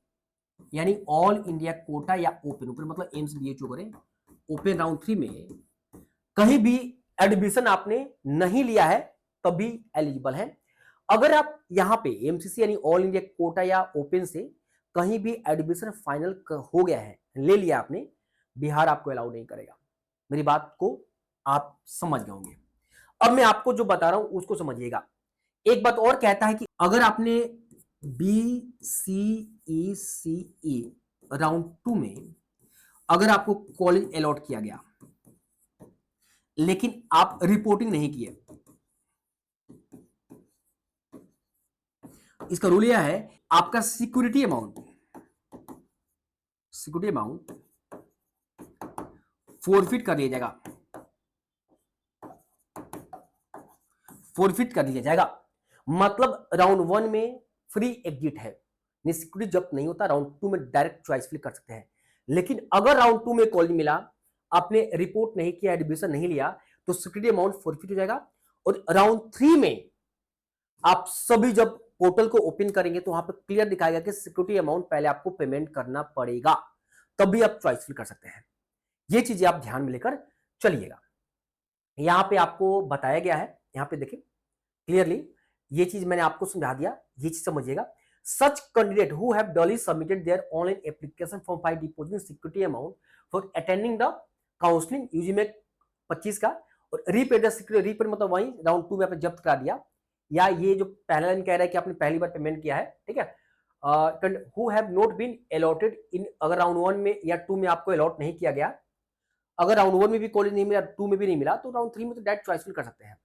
यानी ऑल इंडिया कोटा या ओपन मतलब एम्स बीएचयू करें, ओपन राउंड 3 में कहीं भी एडमिशन आपने नहीं लिया है तभी एलिजिबल है। अगर आप यहां पे एमसीसी यानी ऑल इंडिया कोटा या ओपन से कहीं भी एडमिशन फाइनल हो गया है, ले लिया आपने, बिहार आपको अलाउ नहीं करेगा। मेरी बात को आप समझ गए होंगे। अब मैं आपको जो बता रहा हूं उसको समझिएगा। एक बात और कहता है कि अगर आपने बीसीईसीई राउंड 2 में अगर आपको कॉलेज अलॉट किया गया लेकिन आप रिपोर्टिंग नहीं किए, इसका रूल यह है आपका सिक्योरिटी अमाउंट फोरफिट कर लिया जाएगा, फोरफिट कर लिया जाएगा। मतलब राउंड 1 में फ्री एग्जिट है, सिक्योरिटी जब्त नहीं होता। राउंड 2 में डायरेक्ट चॉइस फिल कर सकते हैं। लेकिन अगर राउंड 2 में कॉलेज मिला, आपने रिपोर्ट नहीं किया, एडमिशन नहीं लिया, तो सिक्योरिटी अमाउंट फोरफिट हो जाएगा। और राउंड 3 में आप सभी जब पोर्टल को ओपन करेंगे तो वहां पर क्लियर दिखाएगा कि सिक्योरिटी अमाउंट पहले आपको पेमेंट करना पड़ेगा, तभी आप चॉइस फिल कर सकते हैं। ये चीजें आप ध्यान में लेकर चलिएगा। यहां पे आपको बताया गया है, यहां पे देखिए क्लियरली, ये चीज मैंने आपको समझा दिया, ये चीज समझिएगा। Such candidate who have duly submitted their online application form by depositing security amount for attending the counselling UG में 25 का और रीपेड द सिक्योरिटी, रीपेड मतलब वही राउंड 2 में आपने जब्त करा दिया, या ये जो पहला लाइन कह रहा है कि आपने पहली बार पेमेंट किया है, ठीक है, who have not been allotted in, अगर राउंड 1 में या 2 में आपको अलॉट नहीं किया गया, अगर राउंड 1 में भी कॉलेज नहीं मिला, 2 में भी नहीं मिला, तो राउंड 3 में तो डायरेक्ट चॉइस फिल कर सकते हैं।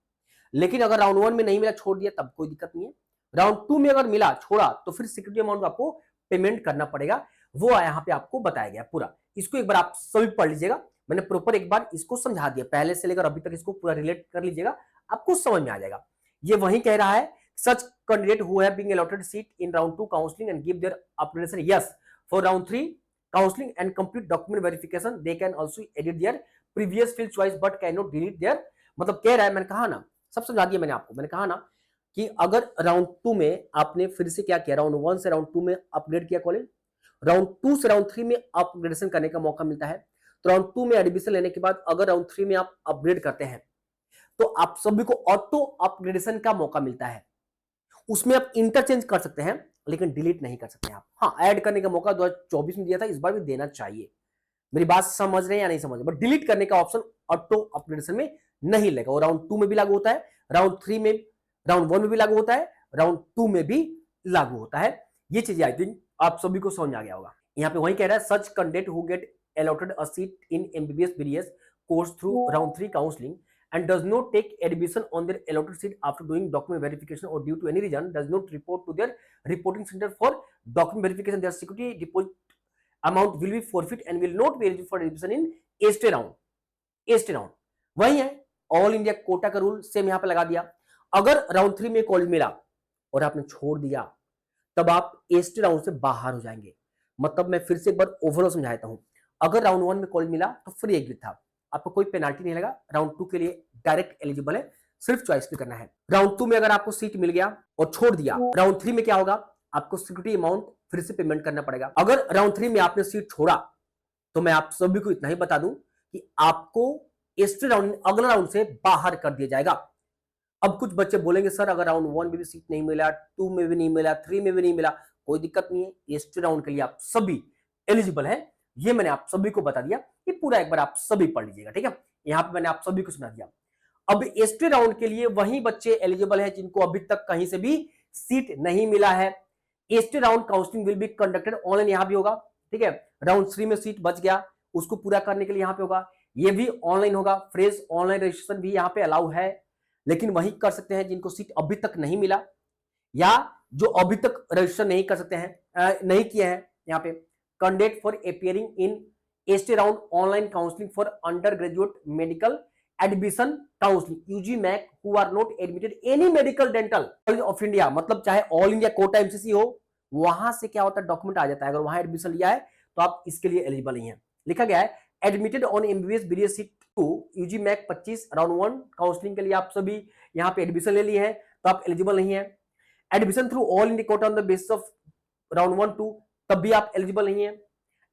लेकिन अगर राउंड 1 में नहीं मिला, छोड़ दिया, तब कोई दिक्कत नहीं है। राउंड 2 में अगर मिला, छोड़ा, तो फिर सिक्योरिटी अमाउंट आपको पेमेंट करना पड़ेगा, वो यहाँ पे आपको बताया गया पूरा। इसको एक बार आप सभी पढ़ लीजिएगा, मैंने प्रॉपर एक बार इसको समझा दिया, पहले से लेकर अभी तक इसको पूरा रिलेट कर लीजिएगा, आपको समझ में आ जाएगा। ये वही कह रहा है, such candidate who have been allotted seat in round 2 counselling and give their updation yes for round 3 counselling and complete document verification, they can also edit their previous field choice but can not delete their, मतलब कह रहा है, मैंने कहा ना, सब समझा दिया मैंने आपको, मैंने कहा ना कि अगर राउंड 2 में आपने फिर से क्या किया, राउंड 1 से राउंड 2 में अपग्रेड किया कॉलेज, राउंड 2 से राउंड 3 में अपग्रेडेशन करने का मौका मिलता है, तो राउंड 2 में एडमिशन लेने के बाद अगर राउंड 3 में आप अपग्रेड करते हैं, तो आप सभी को ऑटो अपग्रेडेशन का मौका मिलता है। उसमें आप इंटरचेंज कर सकते हैं, लेकिन डिलीट नहीं कर सकते आप। हाँ, ऐड करने का मौका 2024 में दिया था, इस बार भी देना चाहिए। मेरी बात समझ रहे हैं या नहीं समझ रहे, बट डिलीट करने का ऑप्शन ऑटो अपग्रेडेशन में नहीं लगेगा। वो राउंड 2 में भी लागू होता है, राउंड 3 में, राउंड 1 में भी लागू होता है, राउंड 2 में भी लागू होता है। ये चीजें आई थिंक आप सभी को समझ आ गया होगा। यहाँ पे वही कह रहा है, such candidate who get allotted a seat in MBBS BDS course through round 3 counseling and does not take admission on their allotted seat after doing document verification or due to any reason does not report to their reporting center for document verification, their security deposit amount will be forfeit and will not be eligible for admission in A-stay round. A-stay round वही है, ऑल इंडिया कोटा का रूल सेम यहाँ पे लगा दिया। अगर राउंड 3 में कॉलेज मिला और आपने छोड़ दिया, तब आप A-stay राउंड से बाहर हो जाएंगे। मतलब मैं फिर से एक बार ओवरऑल समझाता हूं, अगर राउंड 1 में कॉलेज मिला तो फ्री एग्जिट था, आपको कोई पेनाल्टी नहीं लगा, राउंड 2 के लिए डायरेक्ट एलिजिबल है, सिर्फ चॉइस भी करना है। राउंड 2 में अगर आपको सीट मिल गया और छोड़ दिया, राउंड 3 में क्या होगा, आपको सिक्योरिटी अमाउंट फिर से पेमेंट करना पड़ेगा। अगर राउंड 3 में आपने सीट छोड़ा, तो मैं आप सभी को इतना ही बता दूं कि आपको एस्ट्री राउंड, अगला राउंड से बाहर कर दिया जाएगा। अब कुछ बच्चे बोलेंगे सर अगर राउंड 1 में भी सीट नहीं मिला, 2 में भी नहीं मिला, 3 में भी नहीं मिला, कोई दिक्कत नहीं है, एस्ट्री राउंड के लिए आप सभी एलिजिबल है। ये मैंने आप सभी को बता दिया, ये पूरा एक बार आप सभी पढ़ लीजिएगा, ठीक है। यहाँ पे मैंने आप सभी को सुना दिया। अब एस्ट्री राउंड के लिए वही बच्चे एलिजिबल है जिनको अभी तक कहीं से भी सीट नहीं मिला है। Stray round counselling will be conducted online, यहाँ भी होगा, ठीक है। राउंड 3 में सीट बच गया, उसको पूरा करने के लिए यहाँ पे होगा, ये भी ऑनलाइन होगा। फ्रेश ऑनलाइन रजिस्ट्रेशन भी यहाँ पे अलाउ है, लेकिन वही कर सकते हैं जिनको सीट अभी तक नहीं मिला या जो अभी तक रजिस्टर नहीं कर सकते हैं, नहीं किए हैं। यहाँ पे candidate for appearing in stray round online counselling for undergraduate medical admission counselling UG MAC who are not admitted any medical dental college of India, मतलब चाहे ऑल इंडिया कोटा एमसीसी हो, वहां से क्या होता है डॉक्यूमेंट आ जाता है। अगर वहां एडमिशन लिया है तो आप इसके लिए एलिजिबल नहीं है। लिखा गया है admitted on MBBS BDS seat 2 UG MAC 25 round 1 counselling के लिए आप सभी यहाँ पे एडमिशन ले लिए हैं, तो आप एलिजिबल नहीं है। Admission through all India quota on the basis of round 1 2, तब भी आप एलिजिबल नहीं है।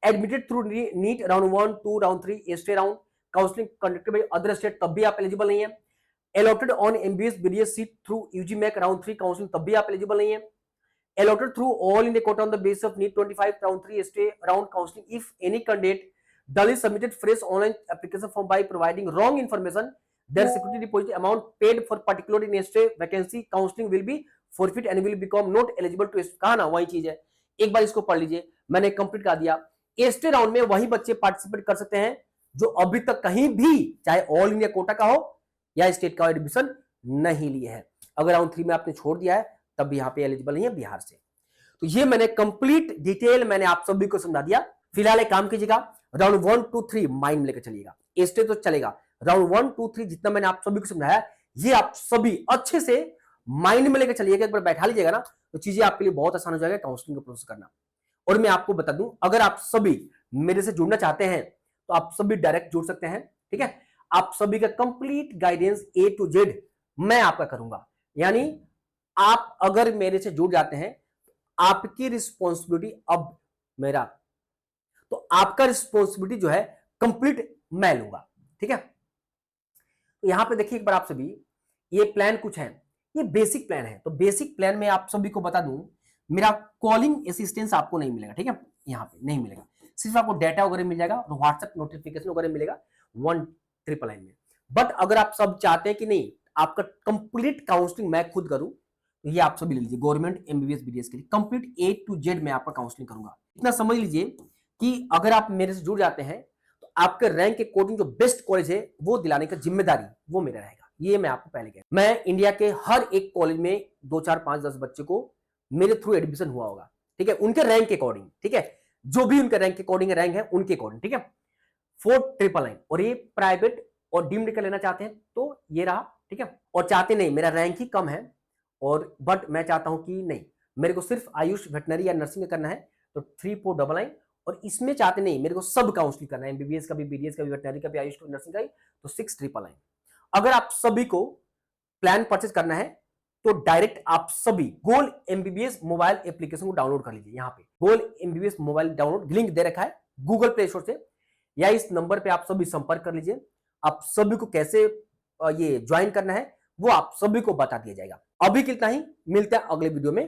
Admitted through NEET round 1 2 round 3 stray round counselling conducted by other state, तब भी आप एलिजिबल नहीं है। Allotted on MBBS BDS seat through UG mac round 3 counselling, तब भी आप एलिजिबल नहीं है। Allotted through all in the quota on the basis of NEET 25 round 3 stay round counseling if any candidate duly submitted fresh online application form by providing wrong information, their security deposit amount paid for particular in stay vacancy counseling will be forfeit and will become not eligible to, कहा ना वही चीज है। एक बार इसको पढ़ लीजिए, मैंने कंप्लीट कर दिया। स्टे राउंड में वही बच्चे पार्टिसिपेट कर सकते हैं जो अभी तक कहीं भी, चाहे ऑल इंडिया कोटा का हो या स्टेट का एडमिशन नहीं लिए है। अगर राउंड 3 में आपने छोड़ दिया है, तब भी यहाँ पे एलिजिबल नहीं है बिहार से। तो ये मैंने कंप्लीट डिटेल मैंने आप सभी को समझा दिया। फिलहाल एक काम कीजिएगा, राउंड 1 2 3 माइंड में लेकर चलिएगा, एस्टे तो चलेगा, राउंड 1 2 3 जितना मैंने आप सभी को समझाया ये आप सभी अच्छे से माइंड में लेकर चलिएगा। एक बार बैठा लीजिएगा ना, तो चीजें आपके लिए बहुत आसान हो जाएगा काउंसलिंग का प्रोसेस करना। और मैं आपको बता दूं, अगर आप सभी मेरे से जुड़ना चाहते हैं तो आप सभी डायरेक्ट जुड़ सकते हैं, ठीक है। आप सभी का complete guidance A to Z मैं आपका करूंगा। यानी आप अगर मेरे से जुड़ जाते हैं, आपकी रिस्पॉन्सिबिलिटी अब मेरा, तो आपका रिस्पॉन्सिबिलिटी जो है कंप्लीट मैं लूंगा, ठीक है। तो यहां पे देखिए एक बार आप सभी, ये प्लान कुछ है, ये बेसिक प्लान है। तो बेसिक प्लान में आप सभी को बता दूं, मेरा कॉलिंग असिस्टेंस आपको नहीं मिलेगा, ठीक है, यहां पे नहीं मिलेगा। सिर्फ आपको डाटा वगैरह मिल जाएगा और व्हाट्सएप नोटिफिकेशन वगैरह मिलेगा 1 ट्रिपल 9 में। बट अगर आप सब चाहते हैं कि नहीं आपका कंप्लीट काउंसलिंग मैं खुद करूं, तो ये आप सभी ले लीजिए, गवर्नमेंट एमबीबीएस बीडीएस के लिए कंप्लीट ए टू जेड मैं आपका काउंसलिंग करूंगा। इतना समझ लीजिए कि अगर आप मेरे से जुड़ जाते हैं तो आपके रैंक के अकॉर्डिंग जो बेस्ट कॉलेज है वो दिलाने का जिम्मेदारी वो मेरा रहेगा। ये मैं आपको पहले कह, मैं इंडिया के हर एक कॉलेज में 2 4 5 10 बच्चे को मेरे थ्रू एडमिशन हुआ होगा, ठीक है, उनके रैंक के अकॉर्डिंग, ठीक है, जो भी उनके रैंक के अकॉर्डिंग रैंक है उनके अकॉर्डिंग, ठीक है। 4,999 और ये प्राइवेट और डीम्ड का लेना चाहते हैं तो ये रहा, ठीक है। और चाहते नहीं मेरा रैंक ही कम है और बट मैं चाहता हूं कि नहीं मेरे को सिर्फ आयुष वेटनरी या नर्सिंग करना है तो 3,499 और इसमें चाहते नहीं मेरे को सब काउंसलिंग करना है, एमबीबीएस का भी, बीडीएस का भी, वेटनरी का भी, आयुष का नर्सिंग का भी, तो 6,999। अगर आप सभी को प्लान परचेज करना है तो डायरेक्ट आप सभी गोल एमबीबीएस मोबाइल एप्लीकेशन को डाउनलोड कर लीजिए। यहाँ पे गोल एमबीबीएस मोबाइल डाउनलोड लिंक दे रखा है गूगल प्ले स्टोर से, या इस नंबर पे आप सभी संपर्क कर लीजिए। आप सभी को कैसे ये ज्वाइन करना है वो आप सभी को बता दिया जाएगा। अभी कितना ही, मिलते हैं अगले वीडियो में।